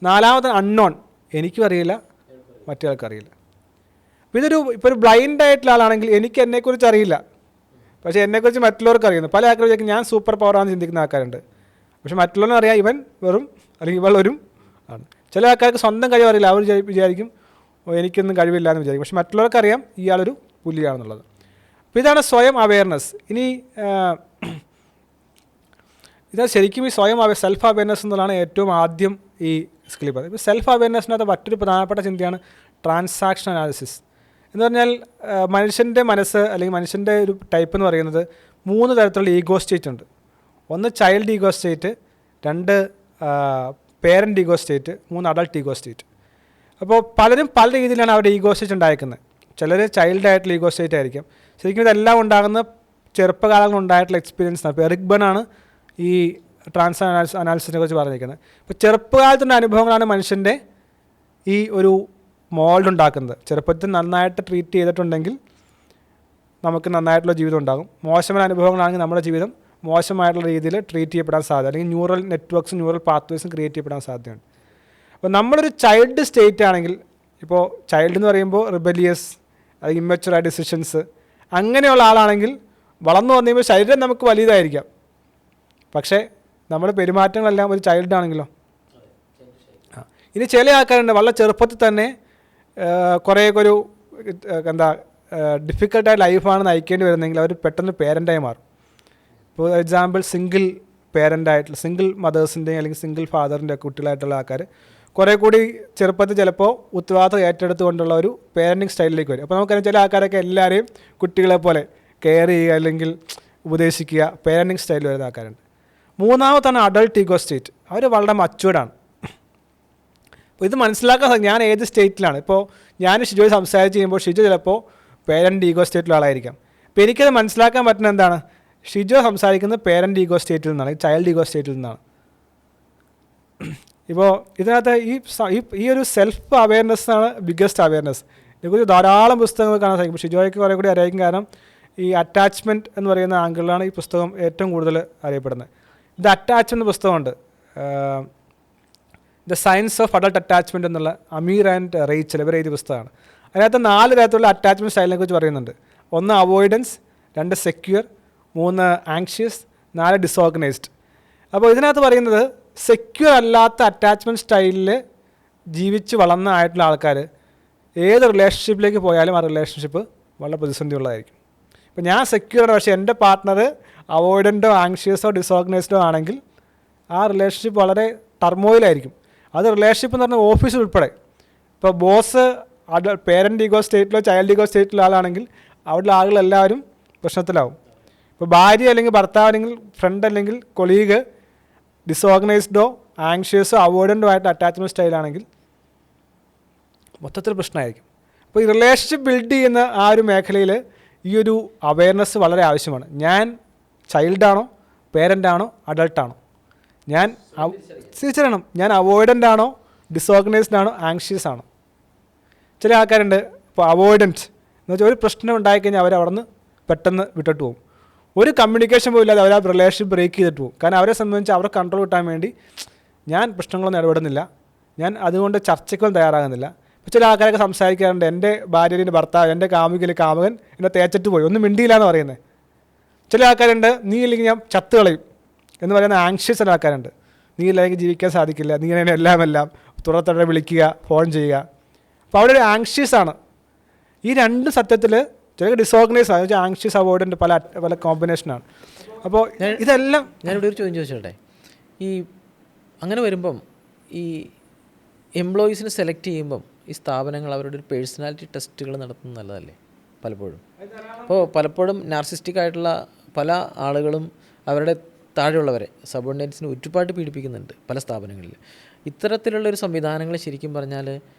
4മത്തെ അൺനോൺ, എനിക്കും അറിയില്ല മറ്റേ ആൾക്കറിയില്ല. അപ്പോൾ ഇപ്പോൾ ഒരു ബ്ലൈൻഡ് ആയിട്ടുള്ള ആളാണെങ്കിൽ എനിക്ക് എന്നെക്കുറിച്ച് അറിയില്ല, പക്ഷേ എന്നെക്കുറിച്ച് മറ്റുള്ളവർക്ക് അറിയുന്നു. പല ആൾക്കാർ വിചാരിക്കും ഞാൻ സൂപ്പർ പവറാണെന്ന് ചിന്തിക്കുന്ന ആൾക്കാരുണ്ട്, പക്ഷെ മറ്റുള്ളവരും അറിയാം ഇവൻ വെറും അല്ലെങ്കിൽ ഇവൾ ഒരു ആണ്. ചില ആൾക്കാർക്ക് സ്വന്തം കഴിവ് അറിയില്ല, അവർ വിചാരിക്കും എനിക്കൊന്നും കഴിവില്ല എന്ന് വിചാരിക്കും, പക്ഷെ മറ്റുള്ളവർക്ക് അറിയാം ഇയാളൊരു പുലിയാണെന്നുള്ളത്. അപ്പോൾ ഇതാണ് സ്വയം അവെയർനെസ്. ഇനി ഇതാ ശരിക്കും ഈ സെൽഫ് അവെയർനെസ് എന്നുള്ളതാണ് ഏറ്റവും ആദ്യം ഈ സ്കിൽ പറയുന്നത്. ഇപ്പോൾ സെൽഫ് അവെയർനെസ്സിനകത്ത് മറ്റൊരു പ്രധാനപ്പെട്ട ചിന്തയാണ് ട്രാൻസാക്ഷൻ അനാലിസിസ്. എന്ന് പറഞ്ഞാൽ മനുഷ്യൻ്റെ മനസ്സ് അല്ലെങ്കിൽ മനുഷ്യൻ്റെ ഒരു ടൈപ്പ് എന്ന് പറയുന്നത് 3 തരത്തിലുള്ള ഈഗോ സ്റ്റേറ്റ് ഉണ്ട്. ഒന്ന് child ego state, 2 parent ego state, 3 adult ego state. അപ്പോൾ പലരും പല രീതിയിലാണ് അവരുടെ ഈഗോ സ്റ്റേറ്റ് ഉണ്ടായിരിക്കുന്നത്. ചിലർ ചൈൽഡായിട്ടുള്ള ഈഗോ സ്റ്റേറ്റ് ആയിരിക്കും. ശരിക്കും ഇതെല്ലാം ഉണ്ടാകുന്ന ചെറുപ്പകാലങ്ങളിൽ ഉണ്ടായിട്ടുള്ള എക്സ്പീരിയൻസ് ആണ്. ഇപ്പോൾ എറിക് ബേൺ ആണ് ഈ അനാലിസിസിനെ കുറിച്ച് പറഞ്ഞിരിക്കുന്നത്. ഇപ്പോൾ ചെറുപ്പകാലത്തിൻ്റെ അനുഭവങ്ങളാണ് മനുഷ്യൻ്റെ ഈ ഒരു മോൾഡ് ഉണ്ടാക്കുന്നത്. ചെറുപ്പത്തിൽ നന്നായിട്ട് ട്രീറ്റ് ചെയ്തിട്ടുണ്ടെങ്കിൽ നമുക്ക് നന്നായിട്ടുള്ള ജീവിതം ഉണ്ടാകും. മോശമായ അനുഭവങ്ങളാണെങ്കിൽ നമ്മുടെ ജീവിതം മോശമായിട്ടുള്ള രീതിയിൽ ട്രീറ്റ് ചെയ്യപ്പെടാൻ സാധ്യത, അല്ലെങ്കിൽ ന്യൂറൽ നെറ്റ്വർക്ക്സും ന്യൂറൽ പാത്വേസും ക്രിയേറ്റ് ചെയ്യപ്പെടാൻ സാധ്യതയുണ്ട്. അപ്പോൾ നമ്മളൊരു ചൈൽഡ് സ്റ്റേറ്റ് ആണെങ്കിൽ, ഇപ്പോൾ ചൈൽഡ് എന്ന് പറയുമ്പോൾ റിബലിയസ് അല്ലെങ്കിൽ ഇമ്മച്ചുറായ ഡിസിഷൻസ് അങ്ങനെയുള്ള ആളാണെങ്കിൽ വളർന്നു വന്നു കഴിയുമ്പോൾ ശരീരം നമുക്ക് വലിയതായിരിക്കാം, പക്ഷേ നമ്മുടെ പെരുമാറ്റങ്ങളെല്ലാം ഒരു ചൈൽഡ് ആണെങ്കിലോ. ഇനി ചില ആൾക്കാരുണ്ട് വളരെ ചെറുപ്പത്തിൽ തന്നെ കുറേയൊക്കെ ഒരു ഡിഫിക്കൽട്ടായ ലൈഫാണ് നയിക്കേണ്ടി വരുന്നതെങ്കിൽ അവർ പെട്ടെന്ന് പേരൻ്റായി മാറും. ഇപ്പോൾ എക്സാമ്പിൾ സിംഗിൾ പേരൻ്റായിട്ടുള്ള സിംഗിൾ മദേഴ്സിൻ്റെയും അല്ലെങ്കിൽ സിംഗിൾ ഫാദറിൻ്റെ ഒക്കെ കുട്ടികളായിട്ടുള്ള ആൾക്കാർ കുറേ കൂടി ചെറുപ്പത്തിൽ ചിലപ്പോൾ ഉത്തരവാദിത്തം ഏറ്റെടുത്തുകൊണ്ടുള്ള ഒരു പേരൻറ്റിങ് സ്റ്റൈലിലേക്ക് വരും. അപ്പോൾ നമുക്കറിയാം ചില ആൾക്കാരൊക്കെ എല്ലാവരെയും കുട്ടികളെ പോലെ കെയർ ചെയ്യുക അല്ലെങ്കിൽ ഉപദേശിക്കുക, പേരൻറ്റിങ് സ്റ്റൈലിൽ വരുന്ന ആൾക്കാരുണ്ട്. മൂന്നാമത്താണ് അഡൾട്ട് ഈഗോ സ്റ്റേറ്റ്. അവർ വളരെ മച്യൂർഡാണ്. അപ്പോൾ ഇത് മനസ്സിലാക്കാൻ ഞാൻ ഏത് സ്റ്റേറ്റിലാണ്. ഇപ്പോൾ ഞാൻ ഷിജോയെ സംസാരിച്ച് ചെയ്യുമ്പോൾ ഷിജോ ചിലപ്പോൾ പേരൻ്റ് ഈഗോ സ്റ്റേറ്റിലുള്ള ആളായിരിക്കാം. അപ്പോൾ എനിക്കത് മനസ്സിലാക്കാൻ പറ്റുന്ന എന്താണ്, ഷിജോ സംസാരിക്കുന്നത് പേരൻ്റ് ഈഗോ സ്റ്റേറ്റിൽ നിന്നാണ്, ചൈൽഡ് ഈഗോ സ്റ്റേറ്റിൽ നിന്നാണ്. ഇപ്പോൾ ഇതിനകത്ത് ഈ ഒരു സെൽഫ് അവെയർനെസ്സാണ് ബിഗ്ഗസ്റ്റ് അവെയർനെസ്. ഇതിനെക്കുറിച്ച് ധാരാളം പുസ്തകങ്ങൾ കാണാൻ സാധിക്കും. ഷിജോയ്ക്ക് കുറേ കൂടി അറിയാം, കാരണം ഈ അറ്റാച്ച്മെൻറ്റ് എന്ന് പറയുന്ന ആംഗിളിലാണ് ഈ പുസ്തകം ഏറ്റവും കൂടുതൽ അറിയപ്പെടുന്നത്. ഇത് അറ്റാച്ച്മെൻറ്റ് പുസ്തകമുണ്ട്, the science of adult attachment എന്നുള്ള അമീർ ആൻഡ് റേച്ചൽ ഇവർ എഴുതിയ പുസ്തകമാണ്. അതിനകത്ത് 4 തരത്തിലുള്ള അറ്റാച്ച്മെൻറ്റ് സ്റ്റൈലിനെ കുറിച്ച് പറയുന്നുണ്ട്. 1 അവോയ്ഡൻസ്, 2 സെക്യൂർ, 3 ആങ്ഷ്യസ്, 4 ഡിസോർഗനൈസ്ഡ്. അപ്പോൾ ഇതിനകത്ത് പറയുന്നത് സെക്യൂർ അല്ലാത്ത അറ്റാച്ച്മെൻറ്റ് സ്റ്റൈലിൽ ജീവിച്ച് വളർന്ന ആയിട്ടുള്ള ആൾക്കാർ ഏത് റിലേഷൻഷിപ്പിലേക്ക് പോയാലും ആ റിലേഷൻഷിപ്പ് വളരെ പ്രതിസന്ധിയുള്ളതായിരിക്കും. ഇപ്പോൾ ഞാൻ സെക്യൂറാണ്, പക്ഷേ എൻ്റെ പാർട്ട്ണർ അവോയ്ഡൻറ്റോ ആങ്ഷ്യസോ ഡിസോർഗനൈസ്ഡോ ആണെങ്കിൽ ആ റിലേഷൻഷിപ്പ് വളരെ ടർമോയിലായിരിക്കും. അത് റിലേഷൻഷിപ്പ് എന്ന് പറഞ്ഞാൽ ഓഫീസിൽ ഉൾപ്പെടെ. ഇപ്പോൾ ബോസ് പേരൻ്റ് ഈഗോ സ്റ്റേറ്റിലോ ചൈൽഡ് ഈഗോ സ്റ്റേറ്റിലോ ആളാണെങ്കിൽ അവിടെയുള്ള ആളുകളെല്ലാവരും പ്രശ്നത്തിലാവും. ഇപ്പോൾ ഭാര്യ അല്ലെങ്കിൽ ഭർത്താവ് അല്ലെങ്കിൽ ഫ്രണ്ട് അല്ലെങ്കിൽ കൊളീഗ് ഡിസോർഗനൈസ്ഡോ ആങ്ഷ്യസോ അവോയ്ഡൻറ്റോ ആയിട്ട് അറ്റാച്ച്മെൻറ്റ് സ്റ്റൈലാണെങ്കിൽ മൊത്തത്തിൽ പ്രശ്നമായിരിക്കും. അപ്പോൾ ഈ റിലേഷൻഷിപ്പ് ബിൽഡ് ചെയ്യുന്ന ആ ഒരു മേഖലയിൽ ഈ ഒരു അവെയർനെസ് വളരെ ആവശ്യമാണ്. ഞാൻ ചൈൽഡാണോ, പേരൻ്റാണോ, അഡൾട്ടാണോ, ഞാൻ തിരിച്ചറിയണം. ഞാൻ അവോയ്ഡൻ്റ് ആണോ, ഡിസോർഗനൈസ്ഡ് ആണോ, ആങ്ഷ്യസ് ആണോ. ചില ആൾക്കാരുണ്ട് ഇപ്പോൾ അവോയ്ഡൻറ്റ് എന്ന് വെച്ചാൽ ഒരു പ്രശ്നം ഉണ്ടായിക്കഴിഞ്ഞാൽ അവർ അവിടെ നിന്ന് പെട്ടെന്ന് വിട്ടിട്ട് പോകും. ഒരു കമ്മ്യൂണിക്കേഷൻ പോലും ഇല്ലാതെ അവർ ആ റിലേഷൻ ബ്രേക്ക് ചെയ്തിട്ട് പോകും. കാരണം അവരെ സംബന്ധിച്ച് അവരെ കൺട്രോൾ കിട്ടാൻ വേണ്ടി ഞാൻ പ്രശ്നങ്ങളൊന്നും ഇടപെടുന്നില്ല, ഞാൻ അതുകൊണ്ട് ചർച്ചയ്ക്കൊന്നും തയ്യാറാകുന്നില്ല. ഇപ്പോൾ ചില ആൾക്കാരൊക്കെ സംസാരിക്കാറുണ്ട്, എൻ്റെ ഭാര്യയുടെ ഭർത്താവ്, എൻ്റെ കാമുകിലെ കാമുകൻ എന്നെ തേച്ചിട്ട് പോയി, ഒന്നും മിണ്ടിയില്ല എന്ന് പറയുന്നത്. ചില ആൾക്കാരുണ്ട്, നീ ഇല്ലെങ്കിൽ ഞാൻ ചത്ത് കളയും എന്ന് പറയുന്ന ആങ്ഷ്യസ് ചില ആൾക്കാരുണ്ട്. നീ ഇല്ലെങ്കിൽ ജീവിക്കാൻ സാധിക്കില്ല, നീ ഇങ്ങനെ എല്ലാം തുറത്തടെ വിളിക്കുക, ഫോൺ ചെയ്യുക. അപ്പോൾ അവിടെ ഒരു ആങ്ഷ്യസ് ആണ്. ഈ രണ്ട് സത്യത്തിൽ ചില ഡിസോർഗനൈസ് ആണ്, ആങ്ഷ്യസ് അവോയ്ഡൻ്റ് പല കോമ്പിനേഷനാണ്. അപ്പോൾ ഇതെല്ലാം
ഞാനിവിടെ ഒരു ചോദ്യം ചോദിച്ചോട്ടെ. ഈ അങ്ങനെ വരുമ്പം ഈ എംപ്ലോയീസിനെ സെലക്ട് ചെയ്യുമ്പം ഈ സ്ഥാപനങ്ങൾ അവരുടെ ഒരു പേഴ്സണാലിറ്റി ടെസ്റ്റുകൾ നടത്തുന്നത് നല്ലതല്ലേ പലപ്പോഴും? അപ്പോൾ പലപ്പോഴും നാർസിസ്റ്റിക് ആയിട്ടുള്ള പല ആളുകളും അവരുടെ താഴെയുള്ളവരെ സബോർഡിനേറ്റ്സിനെ ഒരുപാട് പീഡിപ്പിക്കുന്നുണ്ട് പല സ്ഥാപനങ്ങളിൽ. ഇത്തരത്തിലുള്ളൊരു സംവിധാനങ്ങൾ ശരിക്കും പറഞ്ഞാൽ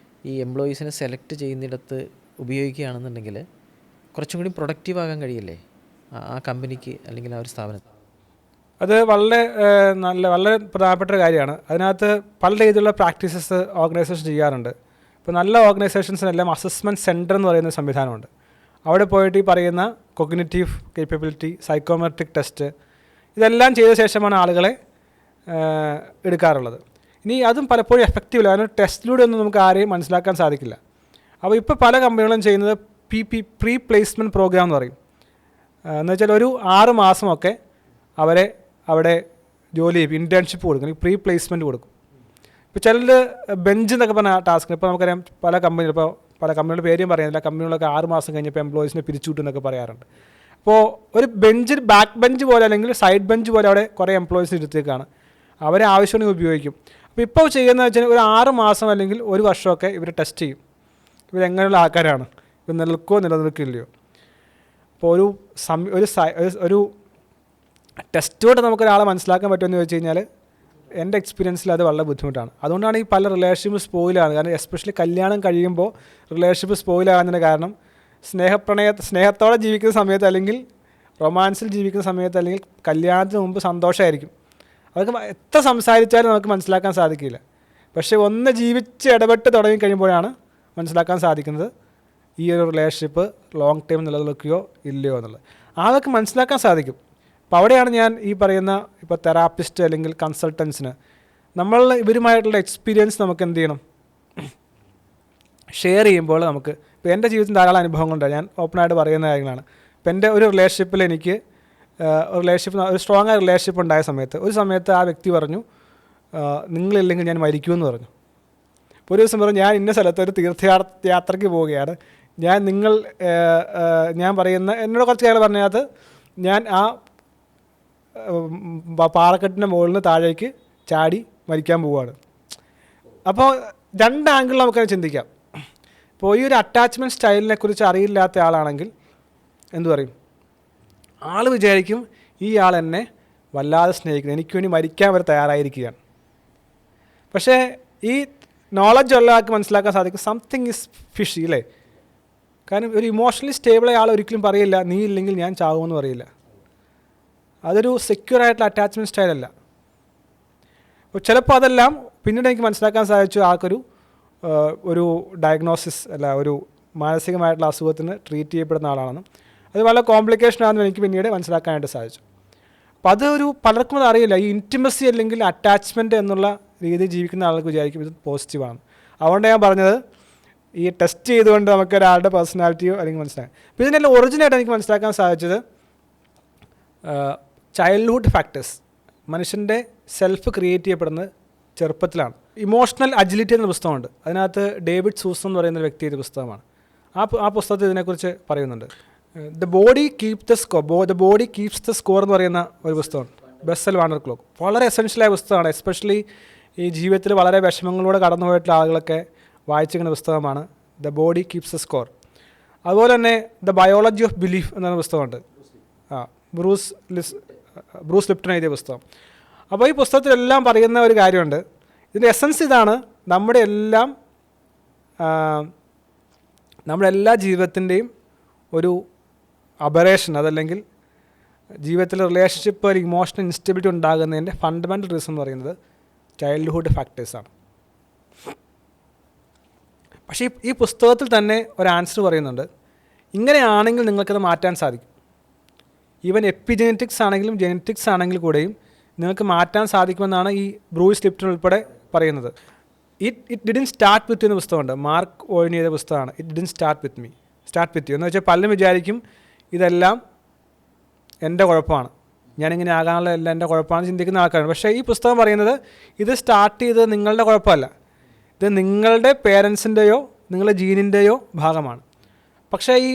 ഈ എംപ്ലോയീസിനെ സെലക്ട് ചെയ്യുന്നിടത്ത് ഉപയോഗിക്കുകയാണെന്നുണ്ടെങ്കിൽ കുറച്ചും കൂടി പ്രൊഡക്റ്റീവ് ആകാൻ കഴിയില്ലേ ആ കമ്പനിക്ക് അല്ലെങ്കിൽ ആ ഒരു സ്ഥാപനത്തിന്?
അത് വളരെ പ്രധാനപ്പെട്ട ഒരു കാര്യമാണ്. അതിനകത്ത് പല രീതിയിലുള്ള പ്രാക്ടീസസ് ഓർഗനൈസേഷൻ ചെയ്യാറുണ്ട്. ഇപ്പോൾ നല്ല ഓർഗനൈസേഷൻസിനെല്ലാം അസസ്മെൻറ്റ് സെൻറ്റർ എന്ന് പറയുന്ന സംവിധാനമുണ്ട്. അവിടെ പോയിട്ട് ഈ പറയുന്ന കൊഗ്നിറ്റീവ് കേപ്പബിലിറ്റി, സൈക്കോമെട്രിക് ടെസ്റ്റ് ഇതെല്ലാം ചെയ്ത ശേഷമാണ് ആളുകളെ എടുക്കാറുള്ളത്. ഇനി അതും പലപ്പോഴും എഫക്റ്റീവില്ല, കാരണം ടെസ്റ്റിലൂടെ ഒന്നും നമുക്ക് ആരെയും മനസ്സിലാക്കാൻ സാധിക്കില്ല. അപ്പോൾ ഇപ്പോൾ പല കമ്പനികളും ചെയ്യുന്നത് പ്രീ പ്ലേസ്മെൻറ്റ് പ്രോഗ്രാം എന്ന് പറയും. എന്ന് വെച്ചാൽ ഒരു 6 മാസമൊക്കെ അവരെ അവിടെ ജോലി ചെയ്യും, ഇൻറ്റേൺഷിപ്പ് കൊടുക്കും, പ്രീ പ്ലേസ്മെൻറ്റ് കൊടുക്കും. ഇപ്പോൾ ചിലർ ബെഞ്ച് എന്നൊക്കെ പറഞ്ഞ ടാസ്കിന് ഇപ്പോൾ നമുക്കറിയാം പല കമ്പനികളുടെ പേരും പറയുന്നില്ല, കമ്പനികളൊക്കെ 6 മാസം കഴിഞ്ഞപ്പോൾ എംപ്ലോയീസിനെ പിരിച്ചുവിട്ടു എന്നൊക്കെ പറയാറുണ്ട്. അപ്പോൾ ഒരു ബെഞ്ചിൽ ബാക്ക് ബെഞ്ച് പോലെ അല്ലെങ്കിൽ സൈഡ് ബെഞ്ച് പോലെ അവിടെ കുറേ എംപ്ലോയീസിന് ഇരുത്തേക്കാണ്, അവരെ ആവശ്യമുണ്ടെങ്കിൽ ഉപയോഗിക്കും. അപ്പോൾ ഇപ്പോൾ ചെയ്യുന്നത് വെച്ചാൽ ഒരു 6 മാസം അല്ലെങ്കിൽ 1 വർഷമൊക്കെ ഇവർ ടെസ്റ്റ് ചെയ്യും, ഇവരെങ്ങനെയുള്ള ആൾക്കാരാണ്, ഇവർ നിലനിൽക്കില്ലയോ. അപ്പോൾ ഒരു ടെസ്റ്റോടെ നമുക്കൊരാളെ മനസ്സിലാക്കാൻ പറ്റുമെന്ന് ചോദിച്ചു കഴിഞ്ഞാൽ എൻ്റെ എക്സ്പീരിയൻസിൽ അത് വളരെ ബുദ്ധിമുട്ടാണ്. അതുകൊണ്ടാണ് ഈ പല റിലേഷൻഷിപ്പ് സ്പോയിലാകുന്നത്. കാരണം എസ്പെഷ്യലി കല്യാണം കഴിയുമ്പോൾ റിലേഷൻഷിപ്പ് സ്പോയിലാകുന്നതിന് കാരണം സ്നേഹത്തോടെ ജീവിക്കുന്ന സമയത്ത് അല്ലെങ്കിൽ റൊമാൻസിൽ ജീവിക്കുന്ന സമയത്ത് അല്ലെങ്കിൽ കല്യാണത്തിന് മുമ്പ് സന്തോഷമായിരിക്കും, അതൊക്കെ എത്ര സംസാരിച്ചാലും നമുക്ക് മനസ്സിലാക്കാൻ സാധിക്കില്ല. പക്ഷേ ഒന്ന് ജീവിച്ച് ഇടപെട്ട് തുടങ്ങി കഴിയുമ്പോഴാണ് മനസ്സിലാക്കാൻ സാധിക്കുന്നത് ഈ ഒരു റിലേഷൻഷിപ്പ് ലോങ് ടൈം നിലനിൽക്കുകയോ ഇല്ലയോ എന്നുള്ളത്. അതൊക്കെ മനസ്സിലാക്കാൻ സാധിക്കും. അപ്പോൾ അവിടെയാണ് ഞാൻ ഈ പറയുന്ന ഇപ്പോൾ തെറാപ്പിസ്റ്റ് അല്ലെങ്കിൽ കൺസൾട്ടൻസിന് നമ്മൾ ഇവരുമായിട്ടുള്ള എക്സ്പീരിയൻസ് നമുക്ക് എന്ത് ചെയ്യണം, ഷെയർ ചെയ്യുമ്പോൾ നമുക്ക് ഇപ്പോൾ എൻ്റെ ജീവിതത്തിൽ ധാരാളം അനുഭവങ്ങളുണ്ട്, ഞാൻ ഓപ്പണായിട്ട് പറയുന്ന കാര്യങ്ങളാണ്. ഇപ്പോൾ എൻ്റെ ഒരു റിലേഷൻഷിപ്പിൽ എനിക്ക് ഒരു സ്ട്രോങ് ആയ റിലേഷൻഷിപ്പ് ഉണ്ടായ സമയത്ത് ആ വ്യക്തി പറഞ്ഞു, നിങ്ങളില്ലെങ്കിൽ ഞാൻ മരിക്കുമെന്ന് പറഞ്ഞു. ഒരു ദിവസം പറഞ്ഞു, ഞാൻ ഇന്ന സ്ഥലത്ത് ഒരു തീർത്ഥയാത്രയ്ക്ക് പോവുകയാണ്, ഞാൻ പറയുന്ന എന്നോട് കുറച്ച് കാര്യങ്ങൾ പറഞ്ഞതിനകത്ത് ഞാൻ പാറക്കെട്ടിൻ്റെ മുകളിൽ നിന്ന് താഴേക്ക് ചാടി മരിക്കാൻ പോവുകയാണ്. അപ്പോൾ രണ്ട് ആംഗിളിൽ നമുക്കത് ചിന്തിക്കാം. ഇപ്പോൾ ഈ ഒരു അറ്റാച്ച്മെൻറ്റ് സ്റ്റൈലിനെ കുറിച്ച് അറിയില്ലാത്ത ആളാണെങ്കിൽ എന്തു പറയും? ആൾ വിചാരിക്കും ഈ ആൾ എന്നെ വല്ലാതെ സ്നേഹിക്കുന്നു, എനിക്ക് വേണ്ടി മരിക്കാൻ വരെ തയ്യാറായിരിക്കുകയാണ്. പക്ഷേ ഈ നോളജ് ഉള്ള ആൾക്ക് മനസ്സിലാക്കാൻ സാധിക്കും സംതിങ് ഇസ് ഫിഷി അല്ലേ. കാരണം ഒരു ഇമോഷണലി സ്റ്റേബിളായ ആൾ ഒരിക്കലും പറയില്ല നീ ഇല്ലെങ്കിൽ ഞാൻ ചാകുമെന്ന് പറയില്ല. അതൊരു സെക്യൂർ ആയിട്ടുള്ള അറ്റാച്ച്മെൻറ്റ് സ്റ്റൈലല്ല. അപ്പോൾ ചിലപ്പോൾ അതെല്ലാം പിന്നീട് എനിക്ക് മനസ്സിലാക്കാൻ സാധിച്ചു ആൾക്കൊരു ഒരു ഡയഗ്നോസിസ് അല്ല ഒരു മാനസികമായിട്ടുള്ള അസുഖത്തിന് ട്രീറ്റ് ചെയ്യപ്പെടുന്ന ആളാണെന്ന്. അത് വളരെ കോംപ്ലിക്കേഷൻ ആണെന്ന് എനിക്ക് പിന്നീട് മനസ്സിലാക്കാനായിട്ട് സാധിച്ചു. അപ്പോൾ അതൊരു പലർക്കും അത് അറിയില്ല. ഈ ഇൻറ്റിമസി അല്ലെങ്കിൽ അറ്റാച്ച്മെൻറ്റ് എന്നുള്ള രീതിയിൽ ജീവിക്കുന്ന ആൾക്ക് വിചാരിക്കും ഇത് പോസിറ്റീവാണ്. അതുകൊണ്ട് ഞാൻ പറഞ്ഞത് ഈ ടെസ്റ്റ് ചെയ്തുകൊണ്ട് നമുക്ക് ഒരാളുടെ പേഴ്സണാലിറ്റിയോ അല്ലെങ്കിൽ മനസ്സിലാക്കാം. അപ്പോൾ ഇതിനെല്ലാം ഒറിജിനായിട്ട് എനിക്ക് മനസ്സിലാക്കാൻ സാധിച്ചത് ചൈൽഡ്ഹുഡ് ഫാക്ടേഴ്സ്, മനുഷ്യൻ്റെ സെൽഫ് ക്രിയേറ്റ് ചെയ്യപ്പെടുന്നത് ചെറുപ്പത്തിലാണ്. ഇമോഷണൽ അജിലിറ്റി എന്ന പുസ്തകമുണ്ട്. അതിനകത്ത് ഡേവിഡ് സൂസൻ എന്ന് പറയുന്ന ഒരു വ്യക്തി എഴുതിയ പുസ്തകമാണ്. ആ പുസ്തകത്തിൽ ഇതിനെക്കുറിച്ച് പറയുന്നുണ്ട്. The body keeps the score എന്ന് പറയുന്ന ഒരു പുസ്തകമാണ്. Bessel van der Kolk. വളരെ എസെൻഷ്യലായ പുസ്തകമാണ്. എസ്പെഷ്യലി ഈ ജീവിതത്തിൽ വളരെ വിഷമങ്ങളിലൂടെ കടന്നുപോയിട്ടുള്ള ആളുകളൊക്കെ വായിച്ചിരിക്കുന്ന പുസ്തകമാണ് the body keeps the score. അതുപോലെ തന്നെ ദ ബയോളജി ഓഫ് ബിലീഫ് എന്ന പുസ്തകമുണ്ട്. ബ്രൂസ് ലിപ്റ്റൺ എഴുതിയ പുസ്തകം. അപ്പോൾ ഈ പുസ്തകത്തിലെല്ലാം പറയുന്ന ഒരു കാര്യമുണ്ട്. ഇതിൻ്റെ എസൻസ് ഇതാണ്: നമ്മുടെ എല്ലാ ജീവിതത്തിൻ്റെയും ഒരു അബറേഷൻ, അതല്ലെങ്കിൽ ജീവിതത്തിൽ റിലേഷൻഷിപ്പ് ഒരു ഇമോഷണൽ ഇൻസ്റ്റബിലിറ്റി ഉണ്ടാകുന്നതിൻ്റെ ഫണ്ടമെൻ്റൽ റീസൺ എന്ന് പറയുന്നത് ചൈൽഡ്ഹുഡ് ഫാക്ടേഴ്സാണ്. പക്ഷേ ഈ പുസ്തകത്തിൽ തന്നെ ഒരു ആൻസർ പറയുന്നുണ്ട്. ഇങ്ങനെയാണെങ്കിൽ നിങ്ങൾക്കത് മാറ്റാൻ സാധിക്കും. ഈവൻ എപ്പിജെനറ്റിക്സ് ആണെങ്കിലും ജെനറ്റിക്സ് ആണെങ്കിൽ കൂടെയും നിങ്ങൾക്ക് മാറ്റാൻ സാധിക്കുമെന്നാണ് ഈ ബ്രൂസ് ലിപ്റ്റൺ ഉൾപ്പെടെ പറയുന്നത്. ഇറ്റ് ഡിഡ്ന്റ് സ്റ്റാർട്ട് വിത്ത് എന്ന പുസ്തകമുണ്ട്. മാർക്ക് ഓയിൻ ചെയ്ത പുസ്തകമാണ്. It didn't start with you എന്ന് വെച്ചാൽ പലരും വിചാരിക്കും ഇതെല്ലാം എൻ്റെ കുഴപ്പമാണ്, ഞാനിങ്ങനെ ആകാനുള്ള എല്ലാം എൻ്റെ കുഴപ്പമാണ് ചിന്തിക്കുന്ന ആൾക്കാരാണ്. പക്ഷേ ഈ പുസ്തകം പറയുന്നത് ഇത് സ്റ്റാർട്ട് ചെയ്തത് നിങ്ങളുടെ കുഴപ്പമല്ല, ഇത് നിങ്ങളുടെ പേരൻസിൻ്റെയോ നിങ്ങളുടെ ജീനിൻ്റെയോ ഭാഗമാണ്. പക്ഷേ ഈ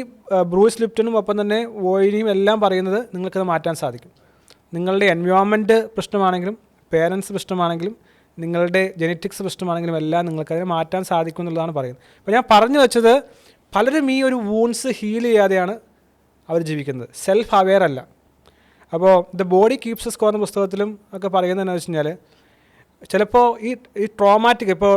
ബ്രൂസ് ലിപ്റ്റനും ഒപ്പം തന്നെ വോയിനിയും എല്ലാം പറയുന്നത് നിങ്ങൾക്കത് മാറ്റാൻ സാധിക്കും. നിങ്ങളുടെ എൻവയോൺമെൻറ്റ് പ്രശ്നമാണെങ്കിലും പേരൻസ് പ്രശ്നമാണെങ്കിലും നിങ്ങളുടെ ജെനറ്റിക്സ് പ്രശ്നമാണെങ്കിലും എല്ലാം നിങ്ങൾക്കതിനെ മാറ്റാൻ സാധിക്കും എന്നുള്ളതാണ് പറയുന്നത്. അപ്പോൾ ഞാൻ പറഞ്ഞു വെച്ചത് പലരും ഈ ഒരു വൂൺസ് ഹീൽ ചെയ്യാതെയാണ് അവർ ജീവിക്കുന്നത്, സെൽഫ് അവെയർ അല്ല. അപ്പോൾ the body keeps the score എന്ന പുസ്തകത്തിലും ഒക്കെ പറയുന്നത് എന്താണെന്ന് വെച്ച് കഴിഞ്ഞാൽ ചിലപ്പോൾ ഈ ട്രോമാറ്റിക്, ഇപ്പോൾ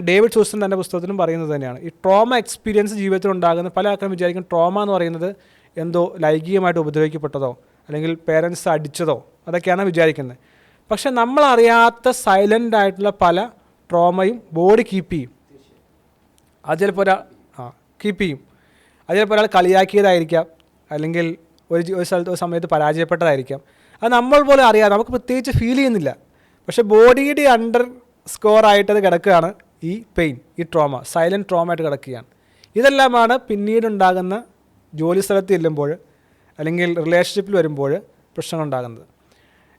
ഡേവിഡ് സൂസൻ തൻ്റെ പുസ്തകത്തിലും പറയുന്നത് തന്നെയാണ്, ഈ ട്രോമ എക്സ്പീരിയൻസ് ജീവിതത്തിൽ ഉണ്ടാകുന്ന പല ആൾക്കാരും വിചാരിക്കും ട്രോമ എന്ന് പറയുന്നത് എന്തോ ലൈംഗികമായിട്ട് ഉപദ്രവിക്കപ്പെട്ടതോ അല്ലെങ്കിൽ പേരൻസ് അടിച്ചതോ അതൊക്കെയാണ് വിചാരിക്കുന്നത്. പക്ഷെ നമ്മളറിയാത്ത സൈലൻ്റ് ആയിട്ടുള്ള പല ട്രോമയും ബോഡി കീപ്പ് ചെയ്യും. അത് ചിലപ്പോൾ ഒരാൾ കളിയാക്കിയതായിരിക്കാം, അല്ലെങ്കിൽ ഒരു സ്ഥലത്ത് ഒരു സമയത്ത് പരാജയപ്പെട്ടതായിരിക്കാം. അത് നമ്മൾ പോലും അറിയാതെ നമുക്ക് പ്രത്യേകിച്ച് ഫീൽ ചെയ്യുന്നില്ല. പക്ഷേ ബോഡിയുടെ അണ്ടർ സ്കോർ ആയിട്ടത് കിടക്കുകയാണ് ഈ പെയിൻ, ഈ ട്രോമ സൈലൻറ്റ് ട്രോമ ആയിട്ട് കിടക്കുകയാണ്. ഇതെല്ലാമാണ് പിന്നീടുണ്ടാകുന്ന ജോലി സ്ഥലത്ത് ചെല്ലുമ്പോൾ അല്ലെങ്കിൽ റിലേഷൻഷിപ്പിൽ വരുമ്പോൾ പ്രശ്നങ്ങളുണ്ടാകുന്നത്.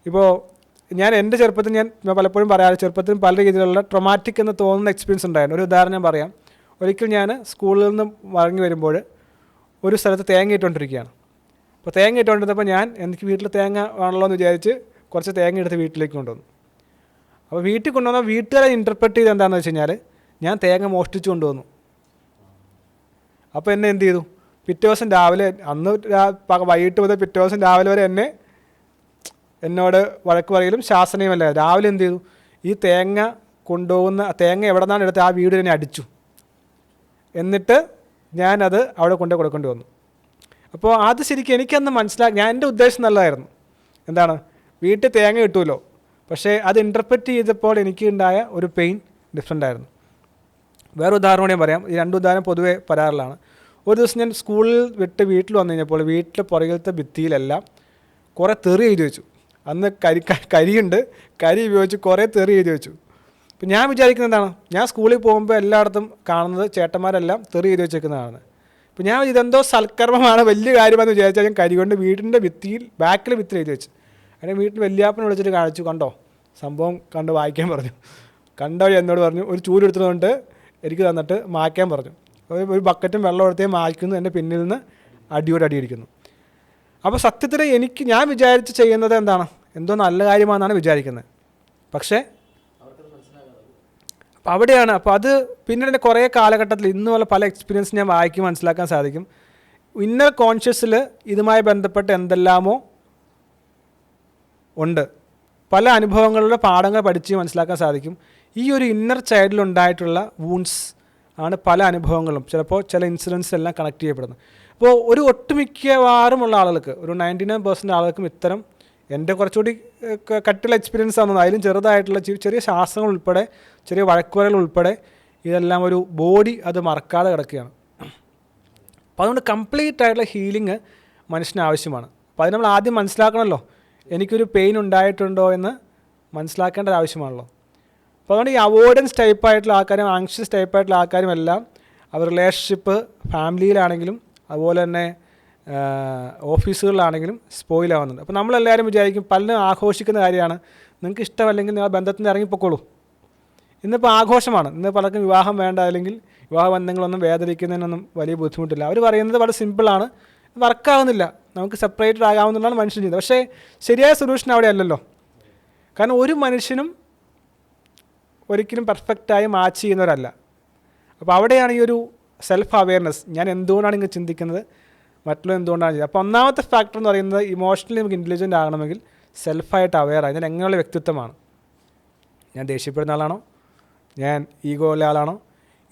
ഇപ്പോൾ എൻ്റെ ചെറുപ്പത്തിൽ ഞാൻ പലപ്പോഴും പറയാറ്, ചെറുപ്പത്തിൽ പല രീതിയിലുള്ള ട്രോമാറ്റിക് എന്ന് തോന്നുന്ന എക്സ്പീരിയൻസ് ഉണ്ടായിരുന്നു. ഒരു ഉദാഹരണം ഞാൻ പറയാം. ഒരിക്കൽ ഞാൻ സ്കൂളിൽ നിന്ന് മടങ്ങി വരുമ്പോൾ ഒരു സ്ഥലത്ത് തേങ്ങ ഇട്ടുകൊണ്ടിരിക്കുകയാണ്. അപ്പോൾ തേങ്ങ ഇട്ടുകൊണ്ടിരുന്നപ്പോൾ എനിക്ക് വീട്ടിൽ തേങ്ങ ആണല്ലോ എന്ന് വിചാരിച്ച് കുറച്ച് തേങ്ങ എടുത്ത് വീട്ടിലേക്ക് കൊണ്ടുവന്നു. അപ്പോൾ വീട്ടിൽ കൊണ്ടുവന്ന വീട്ടുകാരെ ഇൻ്റർപ്രറ്റ് ചെയ്ത് എന്താണെന്ന് വെച്ച് കഴിഞ്ഞാൽ ഞാൻ തേങ്ങ മോഷ്ടിച്ചു കൊണ്ടുവന്നു. അപ്പോൾ എന്നെ എന്ത് ചെയ്തു? പിറ്റേ ദിവസം രാവിലെ, അന്ന് വൈകിട്ട് മുതൽ പിറ്റേ ദിവസം രാവിലെ വരെ എന്നോട് വഴക്ക് പറയലും ശാസനയുമല്ല. രാവിലെ എന്ത് ചെയ്തു? ഈ തേങ്ങ എവിടെ നിന്നാണ് എടുത്ത് ആ വീട് എന്നെ അടിച്ചു. എന്നിട്ട് ഞാനത് അവിടെ കൊണ്ടു കൊടുക്കേണ്ടി വന്നു. അപ്പോൾ അത് ശരിക്കും എനിക്കന്ന് മനസ്സിലാക്കി. എൻ്റെ ഉദ്ദേശം നല്ലതായിരുന്നു. എന്താണ്? വീട്ടിൽ തേങ്ങ കിട്ടുമല്ലോ. പക്ഷേ അത് ഇൻ്റർപ്രറ്റ് ചെയ്തപ്പോൾ എനിക്ക് ഉണ്ടായ ഒരു പെയിൻ ഡിഫറെൻ്റ് ആയിരുന്നു. വേറെ ഉദാഹരണം കൂടി ഞാൻ പറയാം. ഈ രണ്ട് ഉദാഹരണം പൊതുവെ പറയാറുള്ളതാണ്. ഒരു ദിവസം ഞാൻ സ്കൂളിൽ വിട്ട് വീട്ടിൽ വന്നു കഴിഞ്ഞപ്പോൾ വീട്ടിലെ പുറകിലത്തെ ഭിത്തിയിലെല്ലാം കുറേ തെറി എഴുതി വെച്ചു. അന്ന് കരിയുണ്ട്, കരി ഉപയോഗിച്ച് കുറേ തെറി എഴുതി വെച്ചു. അപ്പം ഞാൻ വിചാരിക്കുന്നത് എന്താണ്? ഞാൻ സ്കൂളിൽ പോകുമ്പോൾ എല്ലായിടത്തും കാണുന്നത് ചേട്ടന്മാരെല്ലാം തെറി എഴുതി വെച്ചേക്കുന്നതാണ്. അപ്പോൾ ഞാൻ ഇതെന്തോ സൽക്കർമ്മമാണ്, വലിയ കാര്യമാണെന്ന് വിചാരിച്ചാൽ ഞാൻ കരി കൊണ്ട് വീടിൻ്റെ ബാക്കിൽ ഭിത്തി എഴുതി വെച്ചു. അങ്ങനെ വീട്ടിൽ വലിയാപ്പനെ വിളിച്ചിട്ട് കാണിച്ചു, കണ്ടോ സംഭവം കണ്ട് വായിക്കാൻ പറഞ്ഞു. കണ്ടോ എന്നോട് പറഞ്ഞു. ഒരു ചൂലെടുത്തതുകൊണ്ട് എനിക്ക് തന്നിട്ട് മായ്ക്കാൻ പറഞ്ഞു. ഒരു ബക്കറ്റും വെള്ളം എടുത്തേ മായ്ക്കുന്നു, എൻ്റെ പിന്നിൽ നിന്ന് അടിയോട് അടിയിരിക്കുന്നു. അപ്പോൾ സത്യത്തിൽ ഞാൻ വിചാരിച്ച് ചെയ്യുന്നത് എന്താണ്, എന്തോ നല്ല കാര്യമാണെന്നാണ് വിചാരിക്കുന്നത്. പക്ഷേ അപ്പോൾ അവിടെയാണ്. അപ്പോൾ അത് പിന്നീട് കുറേ കാലഘട്ടത്തിൽ ഇന്നുമുള്ള പല എക്സ്പീരിയൻസ് ഞാൻ വായിക്കും, മനസ്സിലാക്കാൻ സാധിക്കും. ഇന്നർ കോൺഷ്യസിൽ ഇതുമായി ബന്ധപ്പെട്ട് എന്തെല്ലാമോ ഉണ്ട്. പല അനുഭവങ്ങളുടെ പാഠങ്ങൾ പഠിച്ച് മനസ്സിലാക്കാൻ സാധിക്കും. ഈ ഒരു ഇന്നർ ചൈൽഡിലുണ്ടായിട്ടുള്ള വൂൺസ് ആണ് പല അനുഭവങ്ങളും, ചിലപ്പോൾ ചില ഇൻസിഡൻസ് എല്ലാം കണക്ട് ചെയ്യപ്പെടുന്നത്. അപ്പോൾ ഒരു ഒട്ടുമിക്കവാറുമുള്ള ആളുകൾക്ക്, ഒരു 99% ആളുകൾക്കും ഇത്തരം എൻ്റെ കുറച്ചുകൂടി കട്ടിയുള്ള എക്സ്പീരിയൻസ് ആണ്, അതിലും ചെറുതായിട്ടുള്ള ചെറിയ ശാസ്ത്രങ്ങൾ ഉൾപ്പെടെ, ചെറിയ വഴക്കുവരകൾ ഉൾപ്പെടെ, ഇതെല്ലാം ഒരു ബോഡി അത് മറക്കാതെ കിടക്കുകയാണ്. അപ്പോൾ അതുകൊണ്ട് കംപ്ലീറ്റ് ആയിട്ടുള്ള ഹീലിംഗ് മനുഷ്യന് ആവശ്യമാണ്. അപ്പോൾ അത് നമ്മൾ ആദ്യം മനസ്സിലാക്കണമല്ലോ, എനിക്കൊരു പെയിൻ ഉണ്ടായിട്ടുണ്ടോ എന്ന് മനസ്സിലാക്കേണ്ട ഒരു ആവശ്യമാണല്ലോ. അപ്പോൾ അതുകൊണ്ട് ഈ അവോയ്ഡൻസ് ടൈപ്പായിട്ടുള്ള ആൾക്കാരും ആങ്ഷ്യസ് ടൈപ്പായിട്ടുള്ള ആൾക്കാരും എല്ലാം അവർ റിലേഷൻഷിപ്പ് ഫാമിലിയിലാണെങ്കിലും അതുപോലെ തന്നെ ഓഫീസുകളിലാണെങ്കിലും സ്പോയിലാവുന്നുണ്ട്. അപ്പോൾ നമ്മളെല്ലാവരും വിചാരിക്കും, പലരും ആഘോഷിക്കുന്ന കാര്യമാണ്, നിങ്ങൾക്ക് ഇഷ്ടമല്ലെങ്കിൽ നിങ്ങൾ ബന്ധത്തിൽ നിന്ന് ഇറങ്ങിപ്പോക്കോളൂ. ഇന്നിപ്പോൾ ആഘോഷമാണ്, ഇന്ന് പലർക്കും വിവാഹം വേണ്ട, അല്ലെങ്കിൽ വിവാഹ ബന്ധങ്ങളൊന്നും വേദനിക്കുന്നതിനൊന്നും വലിയ ബുദ്ധിമുട്ടില്ല. അവർ പറയുന്നത് വളരെ സിമ്പിളാണ്, വർക്കാവുന്നില്ല, നമുക്ക് സെപ്പറേറ്റഡ് ആകാവുന്നതാണ് മനുഷ്യൻ ചെയ്യുന്നത്. പക്ഷേ ശരിയായ സൊല്യൂഷൻ അവിടെ അല്ലല്ലോ. കാരണം ഒരു മനുഷ്യനും ഒരിക്കലും പെർഫെക്റ്റായി മാച്ച് ചെയ്യുന്നവരല്ല. അപ്പോൾ അവിടെയാണ് ഈ ഒരു സെൽഫ് അവെയർനെസ്, ഞാൻ എന്തുകൊണ്ടാണ് ഇങ്ങനെ ചിന്തിക്കുന്നത്, മറ്റുള്ള എന്തുകൊണ്ടാണ് ചെയ്യുന്നത്. അപ്പോൾ ഒന്നാമത്തെ ഫാക്ടർ എന്ന് പറയുന്നത് ഇമോഷണലി നമുക്ക് ഇൻ്റലിജൻ്റ് ആകണമെങ്കിൽ സെൽഫായിട്ട് അവെയറായി ഞാൻ എങ്ങനെയുള്ള വ്യക്തിത്വമാണ്, ഞാൻ ദേഷ്യപ്പെടുന്ന ആളാണോ, ഞാൻ ഈഗോ ഉള്ള ആളാണോ.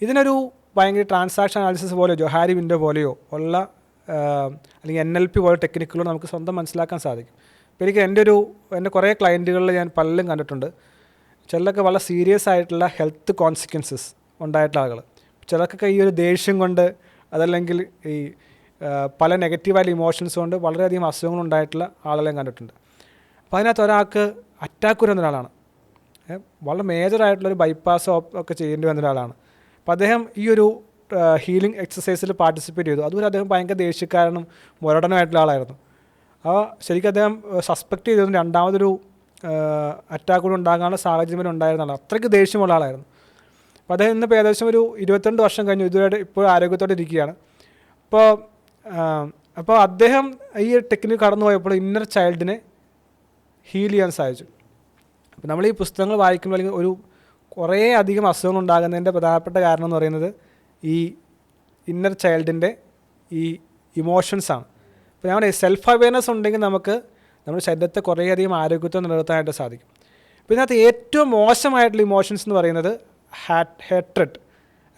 ഇതിനൊരു ഭയങ്കര ട്രാൻസാക്ഷൻ അനാലിസിസ് പോലെയോ ജോഹാരി വിൻഡോ പോലെയോ ഉള്ള അല്ലെങ്കിൽ NLP പോലെ ടെക്നിക്കുകൾ നമുക്ക് സ്വന്തം മനസ്സിലാക്കാൻ സാധിക്കും. ഇപ്പോൾ എനിക്ക് എൻ്റെ കുറേ ക്ലയൻറ്റുകളിൽ ഞാൻ പലരും കണ്ടിട്ടുണ്ട്, ചിലർക്ക് വളരെ സീരിയസ് ആയിട്ടുള്ള ഹെൽത്ത് കോൺസിക്വൻസസ് ഉണ്ടായിട്ടുള്ള ആളുകൾ, ചിലർക്കൊക്കെ ഈ ഒരു ദേഷ്യം കൊണ്ട് അതല്ലെങ്കിൽ ഈ പല നെഗറ്റീവായിട്ടുള്ള ഇമോഷൻസ് കൊണ്ട് വളരെയധികം അസുഖങ്ങളുണ്ടായിട്ടുള്ള ആളുകളെയും കണ്ടിട്ടുണ്ട്. അപ്പോൾ അതിനകത്ത് ഒരാൾക്ക് അറ്റാക്ക് വരുന്ന ഒരാളാണ്, വളരെ മേജറായിട്ടുള്ളൊരു ബൈപ്പാസ് ഒക്കെ ചെയ്യേണ്ടി വന്ന ഒരാളാണ്. അപ്പോൾ അദ്ദേഹം ഈ ഒരു ഹീലിംഗ് എക്സസൈസിൽ പാർട്ടിസിപ്പേറ്റ് ചെയ്തു. അതുപോലെ അദ്ദേഹം ഭയങ്കര ദേഷ്യക്കാരനും മുരടനുമായിട്ടുള്ള ആളായിരുന്നു. അപ്പോൾ ശരിക്കും അദ്ദേഹം സസ്പെക്റ്റ് ചെയ്തതിന് രണ്ടാമതൊരു അറ്റാക്ക് കൂടെ ഉണ്ടാകാനുള്ള സാഹചര്യം ഉണ്ടായിരുന്നതാണ്. അത്രയ്ക്ക് ദേഷ്യമുള്ള ആളായിരുന്നു. അപ്പോൾ അദ്ദേഹം ഇന്നിപ്പോൾ ഏകദേശം ഒരു 22 വർഷം കഴിഞ്ഞു, ഇതുവരെ ഇപ്പോൾ ആരോഗ്യത്തോടെ ഇരിക്കുകയാണ്. അപ്പോൾ അദ്ദേഹം ഈ ടെക്നിക്ക് കടന്നു പോയപ്പോൾ ഇന്നർ ചൈൽഡിനെ ഹീൽ ചെയ്യാൻ സാധിച്ചു. അപ്പോൾ നമ്മൾ ഈ പുസ്തകങ്ങൾ വായിക്കുമ്പോൾ അല്ലെങ്കിൽ ഒരു കുറേ അധികം അസുഖങ്ങൾ ഉണ്ടാകുന്നതിൻ്റെ പ്രധാനപ്പെട്ട കാരണം എന്ന് പറയുന്നത് ഈ ഇന്നർ ചൈൽഡിൻ്റെ ഈ ഇമോഷൻസാണ്. അപ്പോൾ ഞാൻ സെൽഫ് അവെയർനെസ് ഉണ്ടെങ്കിൽ നമുക്ക് നമ്മുടെ ശരീരത്തെ കുറേയധികം ആരോഗ്യത്തോടെ നിലനിർത്താനായിട്ട് സാധിക്കും. അപ്പോൾ ഇതിനകത്ത് ഏറ്റവും മോശമായിട്ടുള്ള ഇമോഷൻസ് എന്ന് പറയുന്നത് ഹേട്രഡ്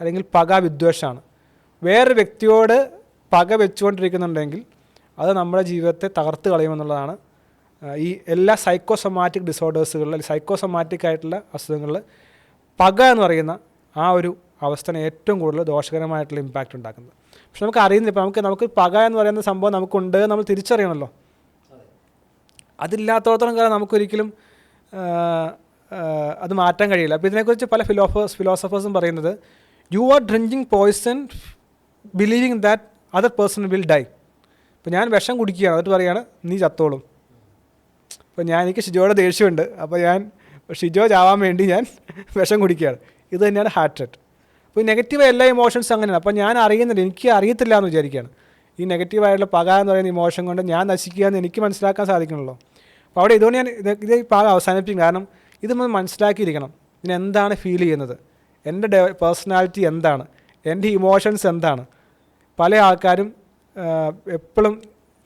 അല്ലെങ്കിൽ പക, വിദ്വേഷമാണ്. വേറൊരു വ്യക്തിയോട് പക വെച്ചുകൊണ്ടിരിക്കുന്നുണ്ടെങ്കിൽ അത് നമ്മുടെ ജീവിതത്തെ തകർത്ത് കളയുമെന്നുള്ളതാണ്. ഈ എല്ലാ സൈക്കോസൊമാറ്റിക് ഡിസോർഡേഴ്സുകളിൽ അല്ലെങ്കിൽ സൈക്കോസൊമാറ്റിക് ആയിട്ടുള്ള അസുഖങ്ങളിൽ പക എന്ന് പറയുന്ന ആ ഒരു അവസ്ഥനെ ഏറ്റവും കൂടുതൽ ദോഷകരമായിട്ടുള്ള ഇമ്പാക്റ്റ് ഉണ്ടാക്കുന്നത്. പക്ഷെ നമുക്ക് അറിയുന്നില്ല. ഇപ്പോൾ നമുക്ക് പക എന്ന് പറയുന്ന സംഭവം നമുക്കുണ്ട്, നമ്മൾ തിരിച്ചറിയണമല്ലോ. അതില്ലാത്തടത്തോളം കാലം നമുക്കൊരിക്കലും അത് മാറ്റാൻ കഴിയില്ല. അപ്പോൾ ഇതിനെക്കുറിച്ച് പല ഫിലോസഫേഴ്സും പറയുന്നത്, you are drinking poison believing that other person will die. ഇപ്പോൾ ഞാൻ വിഷം കുടിക്കുകയാണ്, എന്നിട്ട് പറയുകയാണ് നീ ചത്തോളും. അപ്പോൾ എനിക്ക് ഷിജോയുടെ ദേഷ്യമുണ്ട്, അപ്പോൾ ഞാൻ ഷിജോ ചാവാൻ വേണ്ടി ഞാൻ വിഷം കുടിക്കുകയാണ്. ഇത് തന്നെയാണ് ഹാർട്ട്റേറ്റ്. അപ്പോൾ ഈ നെഗറ്റീവായ എല്ലാ ഇമോഷൻസ് അങ്ങനെയാണ്. അപ്പോൾ ഞാൻ അറിയുന്നില്ല, എനിക്ക് അറിയത്തില്ല എന്ന് വിചാരിക്കുകയാണ്. ഈ നെഗറ്റീവായിട്ടുള്ള പക എന്ന് പറയുന്ന ഇമോഷൻ കൊണ്ട് ഞാൻ നശിക്കുക എന്ന് എനിക്ക് മനസ്സിലാക്കാൻ സാധിക്കണമല്ലോ. അപ്പോൾ അവിടെ ഇതുകൊണ്ട് ഞാൻ ഇത് പാകം അവസാനിപ്പിക്കും. കാരണം ഇത് നമ്മൾ മനസ്സിലാക്കിയിരിക്കണം, ഇതിനെന്താണ് ഫീൽ ചെയ്യുന്നത്, എൻ്റെ പേഴ്സണാലിറ്റി എന്താണ്, എൻ്റെ ഇമോഷൻസ് എന്താണ്. പല ആൾക്കാരും എപ്പോഴും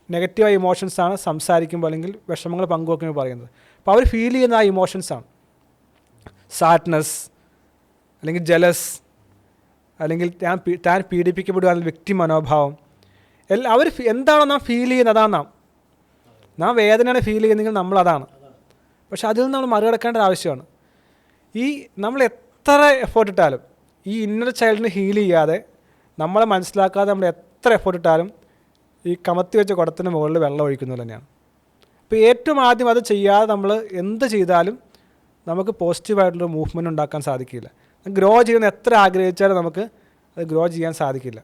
നെഗറ്റീവായ ഇമോഷൻസാണ് സംസാരിക്കുമ്പോൾ അല്ലെങ്കിൽ വിഷമങ്ങൾ പങ്കുവെക്കുമ്പോൾ പറയുന്നത്. അപ്പോൾ അവർ ഫീൽ ചെയ്യുന്ന ആ ഇമോഷൻസാണ് സാഡ്നെസ് അല്ലെങ്കിൽ ജലസ് അല്ലെങ്കിൽ താൻ പീഡിപ്പിക്കപ്പെടുക അല്ലെങ്കിൽ വ്യക്തി മനോഭാവം. അവർ എന്താണോ നാം ഫീൽ ചെയ്യുന്നത് അതാണ് നാം വേദനയാണ് ഫീൽ ചെയ്യുന്നതെങ്കിൽ നമ്മളതാണ്. പക്ഷെ അതിൽ നിന്ന് നമ്മൾ മറികടക്കേണ്ട ആവശ്യമാണ്. ഈ നമ്മൾ എത്ര എഫേർട്ട് ഇട്ടാലും ഈ ഇന്നർ ചൈൽഡിനെ ഹീൽ ചെയ്യാതെ, നമ്മളെ മനസ്സിലാക്കാതെ നമ്മൾ എത്ര എഫേർട്ട് ഇട്ടാലും ഈ കമത്തി വെച്ച കുടത്തിന് മുകളിൽ വെള്ളം ഒഴിക്കുന്നത് തന്നെയാണ്. അപ്പോൾ ഏറ്റവും ആദ്യം അത് ചെയ്യാതെ നമ്മൾ എന്ത് ചെയ്താലും നമുക്ക് പോസിറ്റീവായിട്ടുള്ളൊരു മൂവ്മെൻറ്റ് ഉണ്ടാക്കാൻ സാധിക്കില്ല. ഗ്രോ ചെയ്യുന്ന എത്ര ആഗ്രഹിച്ചാലും നമുക്ക് അത് ഗ്രോ ചെയ്യാൻ സാധിക്കില്ല.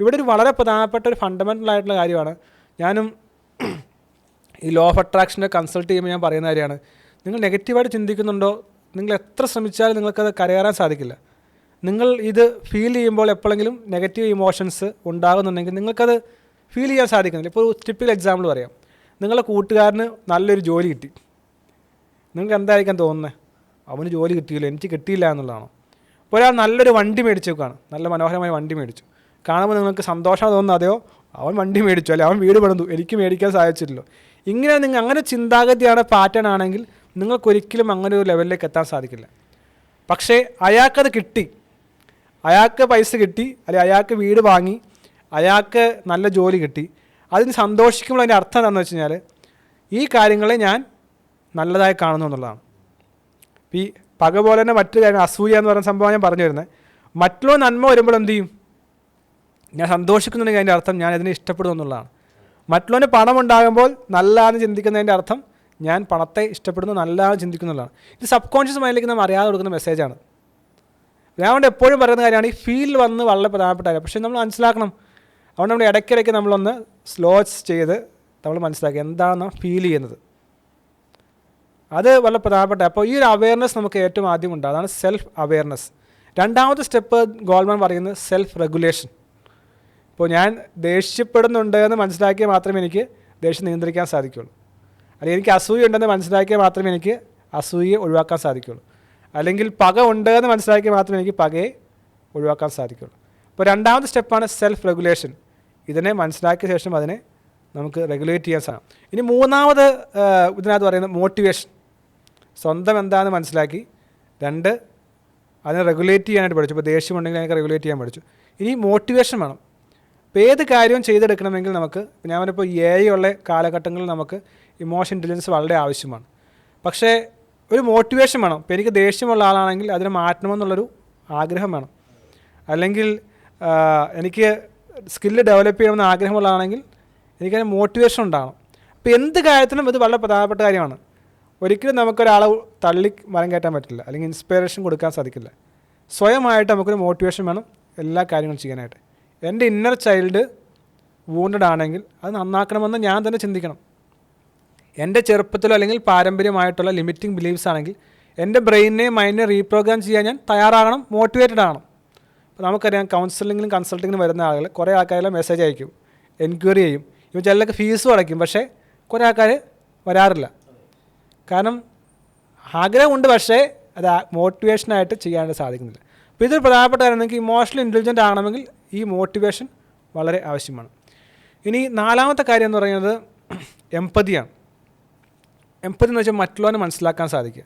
ഇവിടെ ഒരു വളരെ പ്രധാനപ്പെട്ട ഒരു ഫണ്ടമെൻ്റൽ ആയിട്ടുള്ള കാര്യമാണ്. ഞാനും ഈ ലോ ഓഫ് അട്രാക്ഷനെ കൺസൾട്ട് ചെയ്യുമ്പോൾ ഞാൻ പറയുന്ന കാര്യമാണ്, നിങ്ങൾ നെഗറ്റീവായിട്ട് ചിന്തിക്കുന്നുണ്ടോ, നിങ്ങൾ എത്ര ശ്രമിച്ചാലും നിങ്ങൾക്കത് കരകയറാൻ സാധിക്കില്ല. നിങ്ങൾ ഇത് ഫീൽ ചെയ്യുമ്പോൾ എപ്പോഴെങ്കിലും നെഗറ്റീവ് ഇമോഷൻസ് ഉണ്ടാകുന്നുണ്ടെങ്കിൽ നിങ്ങൾക്കത് ഫീൽ ചെയ്യാൻ സാധിക്കുന്നില്ല. ഇപ്പോൾ ഒരു ടിപ്പിക്കൽ എക്സാമ്പിൾ പറയാം. നിങ്ങളുടെ കൂട്ടുകാരന് നല്ലൊരു ജോലി കിട്ടി, നിങ്ങൾക്ക് എന്തായിരിക്കാം തോന്നുന്നത്? അവന് ജോലി കിട്ടിയില്ല, എനിക്ക് കിട്ടിയില്ല എന്നുള്ളതാണോ? ഇപ്പോൾ ഒരാൾ നല്ലൊരു വണ്ടി മേടിച്ചു വെക്കുകയാണ്, നല്ല മനോഹരമായ വണ്ടി മേടിച്ചു, കാണുമ്പോൾ നിങ്ങൾക്ക് സന്തോഷം തോന്നുന്നു, അതെയോ അവൻ വണ്ടി മേടിച്ചു, അല്ലെ അവൻ വീട് പണിതു, എനിക്ക് മേടിക്കാൻ സാധിച്ചില്ലല്ലോ. ഇങ്ങനെ നിങ്ങൾ അങ്ങനെ ചിന്താഗതിയാണ്, പാറ്റേൺ ആണെങ്കിൽ നിങ്ങൾക്കൊരിക്കലും അങ്ങനെ ഒരു ലെവലിലേക്ക് എത്താൻ സാധിക്കില്ല. പക്ഷേ അയാൾക്കത് കിട്ടി, അയാൾക്ക് പൈസ കിട്ടി, അല്ലെങ്കിൽ അയാൾക്ക് വീട് വാങ്ങി, അയാൾക്ക് നല്ല ജോലി കിട്ടി, അതിന് സന്തോഷിക്കുമ്പോൾ അതിൻ്റെ അർത്ഥം എന്താണെന്ന് വെച്ച് കഴിഞ്ഞാൽ ഈ കാര്യങ്ങളെ ഞാൻ നല്ലതായി കാണുന്നു എന്നുള്ളതാണ്. ഈ പക പോലെ തന്നെ മറ്റൊരു കാര്യം അസൂയ എന്ന് പറയുന്ന സംഭവം ഞാൻ പറഞ്ഞു വരുന്നത്. മറ്റുള്ള നന്മ വരുമ്പോൾ എന്ത് ചെയ്യും? ഞാൻ സന്തോഷിക്കുന്നുണ്ടെങ്കിൽ അതിൻ്റെ അർത്ഥം ഞാൻ ഇതിനെ ഇഷ്ടപ്പെടുന്നു എന്നുള്ളതാണ്. മറ്റുള്ളവന് പണം ഉണ്ടാകുമ്പോൾ നല്ലതാണെന്ന് ചിന്തിക്കുന്നതിൻ്റെ അർത്ഥം ഞാൻ പണത്തെ ഇഷ്ടപ്പെടുന്നു, നല്ലതാണെന്ന് ചിന്തിക്കുന്നുള്ളതാണ്. ഇത് സബ് കോൺഷ്യസ് മൈൻഡിലേക്ക് നമ്മൾ അറിയാതെ കൊടുക്കുന്ന മെസ്സേജാണ്. ഞാൻ കൊണ്ട് എപ്പോഴും പറയുന്ന കാര്യമാണ്, ഈ ഫീൽ വന്ന് വളരെ പ്രധാനപ്പെട്ട കാര്യം. പക്ഷേ നമ്മൾ മനസ്സിലാക്കണം, അതുകൊണ്ട് നമ്മൾ ഇടയ്ക്കിടയ്ക്ക് നമ്മളൊന്ന് സ്ലോസ് ചെയ്ത് നമ്മൾ മനസ്സിലാക്കി എന്താണ് ഫീൽ ചെയ്യുന്നത്, അത് വളരെ പ്രധാനപ്പെട്ട. അപ്പോൾ ഈ ഒരു അവെയർനെസ് നമുക്ക് ഏറ്റവും ആദ്യം ഉണ്ട്, അതാണ് സെൽഫ് അവെയർനെസ്. രണ്ടാമത്തെ സ്റ്റെപ്പ് ഗോൾമാൻ പറയുന്നത് സെൽഫ് റെഗുലേഷൻ. ഇപ്പോൾ ഞാൻ ദേഷ്യപ്പെടുന്നുണ്ട് എന്ന് മനസ്സിലാക്കിയാൽ മാത്രമേ എനിക്ക് ദേഷ്യം നിയന്ത്രിക്കാൻ സാധിക്കുകയുള്ളൂ. അല്ലെങ്കിൽ എനിക്ക് അസൂയ ഉണ്ടെന്ന് മനസ്സിലാക്കിയാൽ മാത്രമേ എനിക്ക് അസൂയയെ ഒഴിവാക്കാൻ സാധിക്കുകയുള്ളൂ. അല്ലെങ്കിൽ പക ഉണ്ട് എന്ന് മനസ്സിലാക്കിയാൽ മാത്രമേ എനിക്ക് പകയെ ഒഴിവാക്കാൻ സാധിക്കുകയുള്ളൂ. അപ്പോൾ രണ്ടാമത്തെ സ്റ്റെപ്പാണ് സെൽഫ് റെഗുലേഷൻ. ഇതിനെ മനസ്സിലാക്കിയ ശേഷം അതിനെ നമുക്ക് റെഗുലേറ്റ് ചെയ്യാൻ സാധിക്കും. ഇനി മൂന്നാമത് ഇതിനകത്ത് പറയുന്നത് മോട്ടിവേഷൻ. സ്വന്തം എന്താണെന്ന് മനസ്സിലാക്കി, രണ്ട് അതിനെ റെഗുലേറ്റ് ചെയ്യാനായിട്ട് പഠിച്ചു. ഇപ്പോൾ ദേഷ്യമുണ്ടെങ്കിൽ അതിനെ റെഗുലേറ്റ് ചെയ്യാൻ പഠിച്ചു. ഇനി മോട്ടിവേഷൻ വേണം. ഇപ്പോൾ ഏത് കാര്യവും ചെയ്തെടുക്കണമെങ്കിൽ നമുക്ക്, ഞാനിപ്പോൾ AI ഉള്ള കാലഘട്ടങ്ങളിൽ നമുക്ക് ഇമോഷൻ ഇൻ്റലിജൻസ് വളരെ ആവശ്യമാണ്. പക്ഷേ ഒരു മോട്ടിവേഷൻ വേണം. ഇപ്പോൾ എനിക്ക് ദേഷ്യമുള്ള ആളാണെങ്കിൽ അതിനെ മാറ്റണമെന്നുള്ളൊരു ആഗ്രഹം വേണം. അല്ലെങ്കിൽ എനിക്ക് സ്കില്ല് ഡെവലപ്പ് ചെയ്യണമെന്ന് ആഗ്രഹമുള്ളതാണെങ്കിൽ എനിക്കതിന് മോട്ടിവേഷൻ ഉണ്ടാകണം. അപ്പോൾ എന്ത് കാര്യത്തിനും ഇത് വളരെ പ്രധാനപ്പെട്ട കാര്യമാണ്. ഒരിക്കലും നമുക്കൊരാളെ തള്ളി മരം കയറ്റാൻ പറ്റില്ല, അല്ലെങ്കിൽ ഇൻസ്പിറേഷൻ കൊടുക്കാൻ സാധിക്കില്ല. സ്വയമായിട്ട് നമുക്കൊരു മോട്ടിവേഷൻ വേണം എല്ലാ കാര്യങ്ങളും ചെയ്യാനായിട്ട്. എൻ്റെ ഇന്നർ ചൈൽഡ് വൂണ്ടഡ് ആണെങ്കിൽ അത് നന്നാക്കണമെന്ന് ഞാൻ തന്നെ ചിന്തിക്കണം. എൻ്റെ ചെറുപ്പത്തിലോ അല്ലെങ്കിൽ പാരമ്പര്യമായിട്ടുള്ള ലിമിറ്റിംഗ് ബിലീഫ്സ് ആണെങ്കിൽ എൻ്റെ ബ്രെയിനിനെയും മൈൻഡിനെ റീപ്രോഗ്രാം ചെയ്യാൻ ഞാൻ തയ്യാറാകണം, മോട്ടിവേറ്റഡ് ആകണം. അപ്പോൾ നമുക്കറിയാം, കൗൺസിലിങ്ങിലും കൺസൾട്ടിങ്ങിനും വരുന്ന ആളുകൾ കുറേ ആൾക്കാരെല്ലാം മെസ്സേജ് അയക്കും, എൻക്വയറി ചെയ്യും. ഇപ്പോൾ ചിലർക്ക് ഫീസും അടയ്ക്കും, പക്ഷേ കുറേ ആൾക്കാർ വരാറില്ല. കാരണം ആഗ്രഹമുണ്ട്, പക്ഷേ അത് മോട്ടിവേഷനായിട്ട് ചെയ്യാനായിട്ട് സാധിക്കുന്നില്ല. അപ്പോൾ ഇതൊരു പ്രധാനപ്പെട്ട കാര്യം. നിങ്ങൾക്ക് ഇമോഷണൽ ഇൻ്റലിജൻ്റ് ആകണമെങ്കിൽ ഈ മോട്ടിവേഷൻ വളരെ ആവശ്യമാണ്. ഇനി നാലാമത്തെ കാര്യം എന്ന് പറയുന്നത് എംപതിയാണ്. എംപതി എന്ന് വെച്ചാൽ മറ്റുള്ളവനെ മനസ്സിലാക്കാൻ സാധിക്കുക.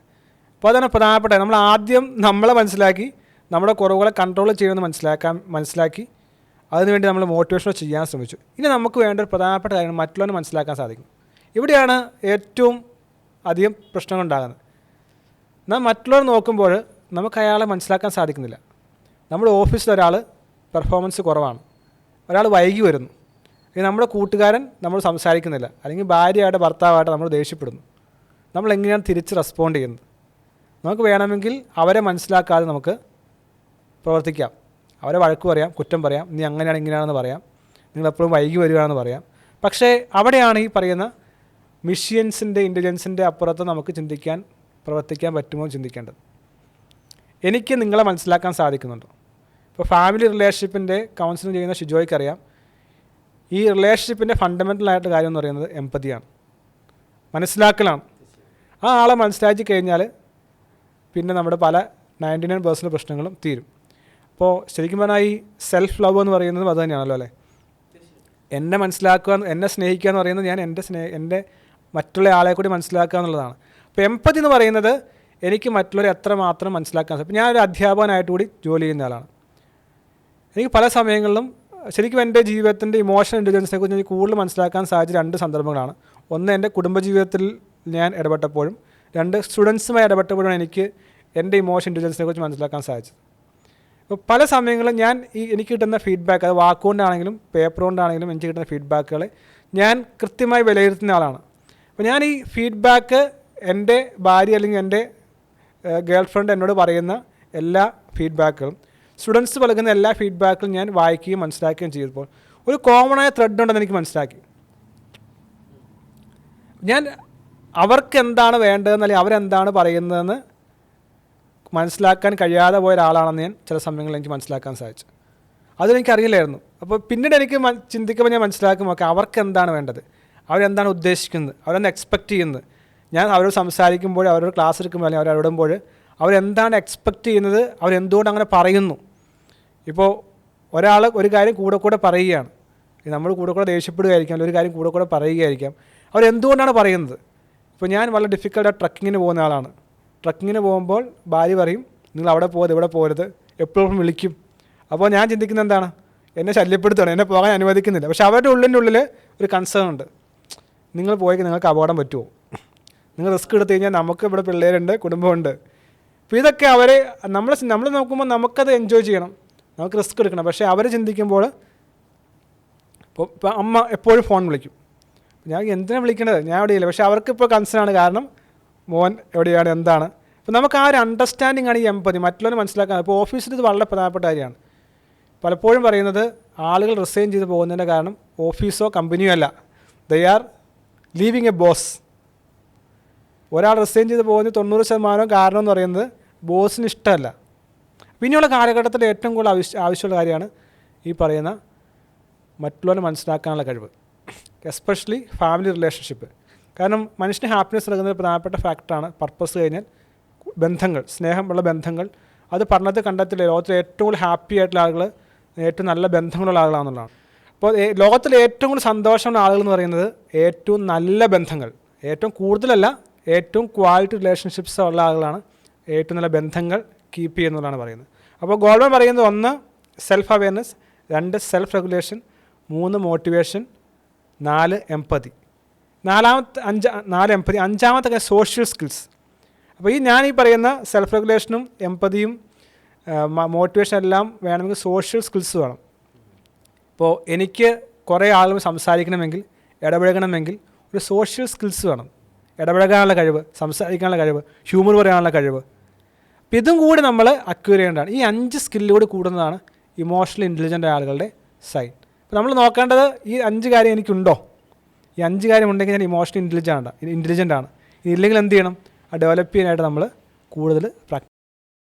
അപ്പോൾ അതാണ് പ്രധാനപ്പെട്ട. നമ്മൾ ആദ്യം നമ്മളെ മനസ്സിലാക്കി നമ്മുടെ കുറവുകളെ കൺട്രോൾ ചെയ്യുമെന്ന് മനസ്സിലാക്കി അതിനുവേണ്ടി നമ്മൾ മോട്ടിവേഷൻ ചെയ്യാൻ ശ്രമിച്ചു. ഇനി നമുക്ക് വേണ്ട ഒരു പ്രധാനപ്പെട്ട കാര്യം മറ്റുള്ളവനെ മനസ്സിലാക്കാൻ സാധിക്കും. ഇവിടെയാണ് ഏറ്റവും അധികം പ്രശ്നങ്ങളുണ്ടാകുന്നത്. നാം മറ്റുള്ളവർ നോക്കുമ്പോൾ നമുക്ക് അയാളെ മനസ്സിലാക്കാൻ സാധിക്കുന്നില്ല. നമ്മുടെ ഓഫീസിൽ ഒരാൾ പെർഫോമൻസ് കുറവാണ്, ഒരാൾ വൈകി വരുന്നു, അല്ലെങ്കിൽ നമ്മുടെ കൂട്ടുകാരൻ നമ്മൾ സംസാരിക്കുന്നില്ല, അല്ലെങ്കിൽ ഭാര്യയായിട്ട് ഭർത്താവായിട്ട് നമ്മൾ ദേഷ്യപ്പെടുന്നു. നമ്മൾ എങ്ങനെയാണ് തിരിച്ച് റെസ്പോണ്ട് ചെയ്യുന്നത്? നമുക്ക് വേണമെങ്കിൽ അവരെ മനസ്സിലാക്കാതെ നമുക്ക് പ്രവർത്തിക്കാം. അവരെ വഴക്ക് പറയാം, കുറ്റം പറയാം, നീ അങ്ങനെയാണ് ഇങ്ങനെയാണെന്ന് പറയാം, നിങ്ങളെപ്പോഴും വൈകി വരികയാണെന്ന് പറയാം. പക്ഷേ അവിടെയാണ് ഈ പറയുന്ന മിഷ്യൻസിൻ്റെ ഇൻ്റലിജൻസിൻ്റെ അപ്പുറത്ത് നമുക്ക് ചിന്തിക്കാൻ, പ്രവർത്തിക്കാൻ പറ്റുമോ ചിന്തിക്കേണ്ടത്. എനിക്ക് നിങ്ങളെ മനസ്സിലാക്കാൻ സാധിക്കുന്നുണ്ടോ? ഇപ്പോൾ ഫാമിലി റിലേഷൻഷിപ്പിൻ്റെ കൗൺസിലിംഗ് ചെയ്യുന്ന ഷിജോയ്ക്കറിയാം, ഈ റിലേഷൻഷിപ്പിൻ്റെ ഫണ്ടമെൻ്റലായിട്ട് കാര്യം എന്ന് പറയുന്നത് എംപതിയാണ്, മനസ്സിലാക്കലാണ്. ആ ആളെ മനസ്സിലാക്കി കഴിഞ്ഞാൽ പിന്നെ നമ്മുടെ പല 99% പ്രശ്നങ്ങളും തീരും. അപ്പോൾ ശരിക്കും പറഞ്ഞാൽ ഈ സെൽഫ് ലവ് എന്ന് പറയുന്നതും അത് തന്നെയാണല്ലോ അല്ലേ. എന്നെ മനസ്സിലാക്കുക, എന്നെ സ്നേഹിക്കുക എന്ന് പറയുന്നത് ഞാൻ എൻ്റെ മറ്റുള്ള ആളെ കൂടി മനസ്സിലാക്കുക എന്നുള്ളതാണ്. അപ്പോൾ എംപതി എന്ന് പറയുന്നത് എനിക്ക് മറ്റുള്ളവരെ എത്രമാത്രം മനസ്സിലാക്കാൻ സാധിക്കും. ഞാനൊരു അധ്യാപകനായിട്ട് കൂടി ജോലി ചെയ്യുന്ന ആളാണ്. എനിക്ക് പല സമയങ്ങളിലും ശരിക്കും എൻ്റെ ജീവിതത്തിൻ്റെ ഇമോഷണൽ ഇൻ്റലിജൻസിനെ കുറിച്ച് എനിക്ക് കൂടുതൽ മനസ്സിലാക്കാൻ സാധിച്ച 2 സന്ദർഭങ്ങളാണ്. ഒന്ന്, എൻ്റെ കുടുംബജീവിതത്തിൽ ഞാൻ ഇടപെട്ടപ്പോഴും, 2 സ്റ്റുഡൻസുമായി ഇടപെട്ടപ്പോഴും എനിക്ക് എൻ്റെ ഇമോഷൻ ഇൻ്റലിജൻസിനെ കുറിച്ച് മനസ്സിലാക്കാൻ സാധിച്ചത്. അപ്പോൾ പല സമയങ്ങളും എനിക്ക് കിട്ടുന്ന ഫീഡ്ബാക്ക്, അത് വാക്കുകൊണ്ടാണെങ്കിലും പേപ്പർ കൊണ്ടാണെങ്കിലും എനിക്ക് കിട്ടുന്ന ഫീഡ്ബാക്കുകളെ ഞാൻ കൃത്യമായി വിലയിരുത്തുന്ന ആളാണ്. അപ്പോൾ ഞാൻ ഈ ഫീഡ്ബാക്ക് എൻ്റെ ഭാര്യ അല്ലെങ്കിൽ എൻ്റെ ഗേൾ ഫ്രണ്ട് എന്നോട് പറയുന്ന എല്ലാ ഫീഡ്ബാക്കുകളും, സ്റ്റുഡൻസ് നൽകുന്ന എല്ലാ ഫീഡ്ബാക്കുകളും ഞാൻ വായിക്കുകയും മനസ്സിലാക്കുകയും ചെയ്തപ്പോൾ ഒരു കോമണായ ത്രെഡ് ഉണ്ടെന്ന് എനിക്ക് മനസ്സിലാക്കി. ഞാൻ അവർക്ക് എന്താണ് വേണ്ടതെന്ന്, അല്ലെങ്കിൽ അവരെന്താണ് പറയുന്നതെന്ന് മനസ്സിലാക്കാൻ കഴിയാതെ പോയ ഒരാളാണെന്ന് ഞാൻ ചില സമയങ്ങളിൽ എനിക്ക് മനസ്സിലാക്കാൻ സാധിച്ചു. അതെനിക്കറിയില്ലായിരുന്നു. അപ്പോൾ പിന്നീട് എനിക്ക് ചിന്തിക്കുമ്പോൾ ഞാൻ മനസ്സിലാക്കും, ഓക്കെ അവർക്ക് എന്താണ് വേണ്ടത്, അവരെന്താണ് ഉദ്ദേശിക്കുന്നത്, അവരെന്ത് എക്സ്പെക്റ്റ് ചെയ്യുന്നത്. ഞാൻ അവരോട് സംസാരിക്കുമ്പോൾ, അവരോട് ക്ലാസ് എടുക്കുമ്പോൾ, അല്ലെങ്കിൽ അവരോടുമ്പോൾ അവരെന്താണ് എക്സ്പെക്റ്റ് ചെയ്യുന്നത്, അവരെന്തുകൊണ്ട് അങ്ങനെ പറയുന്നു. ഇപ്പോൾ ഒരാൾ ഒരു കാര്യം കൂടെ പറയുകയാണ്, നമ്മൾ കൂടെ ദേഷ്യപ്പെടുകയായിരിക്കാം, അല്ലെങ്കിൽ ഒരു കാര്യം കൂടെ പറയുകയായിരിക്കാം. അവരെന്തുകൊണ്ടാണ് പറയുന്നത്. ഇപ്പോൾ ഞാൻ വളരെ ഡിഫിക്കൽട്ടായിട്ട് ട്രക്കിങ്ങിന് പോകുന്ന ആളാണ്. ട്രക്കിങ്ങിന് പോകുമ്പോൾ ഭാര്യ പറയും, നിങ്ങൾ അവിടെ പോകരുത്, ഇവിടെ പോകരുത്, എപ്പോഴും വിളിക്കും. അപ്പോൾ ഞാൻ ചിന്തിക്കുന്നത് എന്താണ്, എന്നെ ശല്യപ്പെടുത്തണം, എന്നെ പോകാൻ അനുവദിക്കുന്നില്ല. പക്ഷേ അവരുടെ ഉള്ളിൽ ഒരു കൺസേൺ ഉണ്ട്, നിങ്ങൾ പോയെങ്കിൽ നിങ്ങൾക്ക് അപകടം പറ്റുമോ, നിങ്ങൾ റിസ്ക് എടുത്തു കഴിഞ്ഞാൽ നമുക്ക് ഇവിടെ പിള്ളേരുണ്ട്, കുടുംബമുണ്ട്. അപ്പോൾ ഇതൊക്കെ അവരെ നമ്മൾ നോക്കുമ്പോൾ നമുക്കത് എൻജോയ് ചെയ്യണം, നമുക്ക് റിസ്ക് എടുക്കണം. പക്ഷേ അവർ ചിന്തിക്കുമ്പോൾ ഇപ്പോൾ അമ്മ എപ്പോഴും ഫോൺ വിളിക്കും, ഞാൻ എന്തിനാണ് വിളിക്കേണ്ടത്, ഞാൻ എവിടെയില്ല. പക്ഷേ അവർക്കിപ്പോൾ കൺസേൺ ആണ്, കാരണം മോൻ എവിടെയാണ്, എന്താണ്. അപ്പോൾ നമുക്ക് ആ ഒരു അണ്ടർസ്റ്റാൻഡിംഗ് ആണ് ഈ എമ്പതി, മറ്റുള്ളവരെ മനസ്സിലാക്കാൻ. ഇപ്പോൾ ഓഫീസിൽ ഇത് വളരെ പ്രധാനപ്പെട്ട കാര്യമാണ്. പലപ്പോഴും പറയുന്നത് ആളുകൾ റിസൈൻ ചെയ്ത് പോകുന്നതിൻ്റെ കാരണം ഓഫീസോ കമ്പനിയോ അല്ല, they are living A boss. ഒരാൾ റിസൈൻ ചെയ്ത് പോകുന്ന 90% കാരണം എന്ന് പറയുന്നത് ബോസിന് ഇഷ്ടമല്ല. പിന്നെയുള്ള കാലഘട്ടത്തിൽ ഏറ്റവും കൂടുതൽ ആവശ്യമുള്ള കാര്യമാണ് ഈ പറയുന്ന മറ്റുള്ളവരെ മനസ്സിലാക്കാനുള്ള കഴിവ്, എസ്പെഷ്യലി ഫാമിലി റിലേഷൻഷിപ്പ്. കാരണം മനുഷ്യന് ഹാപ്പിനെസ് നൽകുന്ന ഒരു പ്രധാനപ്പെട്ട ഫാക്ടറാണ് പർപ്പസ് കഴിഞ്ഞാൽ ബന്ധങ്ങൾ, സ്നേഹമുള്ള ബന്ധങ്ങൾ. അത് പഠനത്തിൽ കണ്ടെത്തില്ല, ലോകത്തിലെ ഏറ്റവും കൂടുതൽ ഹാപ്പി ആയിട്ടുള്ള ആളുകൾ ഏറ്റവും നല്ല ബന്ധങ്ങളുള്ള ആളുകളാണെന്നുള്ളതാണ്. അപ്പോൾ ലോകത്തിലെ ഏറ്റവും കൂടുതൽ സന്തോഷമുള്ള ആളുകൾ എന്ന് പറയുന്നത് ഏറ്റവും നല്ല ബന്ധങ്ങൾ, ഏറ്റവും കൂടുതലല്ല, ഏറ്റവും ക്വാളിറ്റി റിലേഷൻഷിപ്സ് ഉള്ള ആളുകളാണ് ഏറ്റവും നല്ല ബന്ധങ്ങൾ കീപ്പ് ചെയ്യുന്നതാണ് പറയുന്നത്. അപ്പോൾ ഗോൾഡ്മാൻ പറയുന്നത് 1 self awareness, 2 self regulation, 3 motivation, 4 empathy, 4 empathy, 5 social skills. അപ്പോൾ ഞാൻ ഈ പറയുന്ന സെൽഫ് റെഗുലേഷനും എംപതിയും മോട്ടിവേഷൻ എല്ലാം വേണമെങ്കിൽ സോഷ്യൽ സ്കിൽസ് വേണം. ഇപ്പോൾ എനിക്ക് കുറേ ആളുകൾ സംസാരിക്കണമെങ്കിൽ, ഇടപഴകണമെങ്കിൽ ഒരു സോഷ്യൽ സ്കിൽസ് വേണം. ഇടപഴകാനുള്ള കഴിവ്, സംസാരിക്കാനുള്ള കഴിവ്, ഹ്യൂമർ പറയാനുള്ള കഴിവ്. അപ്പോൾ ഇതും കൂടി നമ്മൾ അക്വയർ ചെയ്യേണ്ടതാണ്. ഈ 5 സ്കില്ലുകൂടി കൂടുന്നതാണ് ഇമോഷണലി ഇൻ്റലിജൻ്റ് ആളുകളുടെ സൈൻ. അപ്പോൾ നമ്മൾ നോക്കേണ്ടത് ഈ 5 കാര്യം എനിക്കുണ്ടോ, ഈ 5 കാര്യം ഉണ്ടെങ്കിൽ ഞാൻ ഇമോഷണലി ഇൻ്റലിജൻ്റ് ആണ്. ഇല്ലെങ്കിൽ എന്ത് ചെയ്യണം, ഡെവലപ്പ് ചെയ്യാനായിട്ട് നമ്മൾ കൂടുതൽ പ്രാക്ടീസ്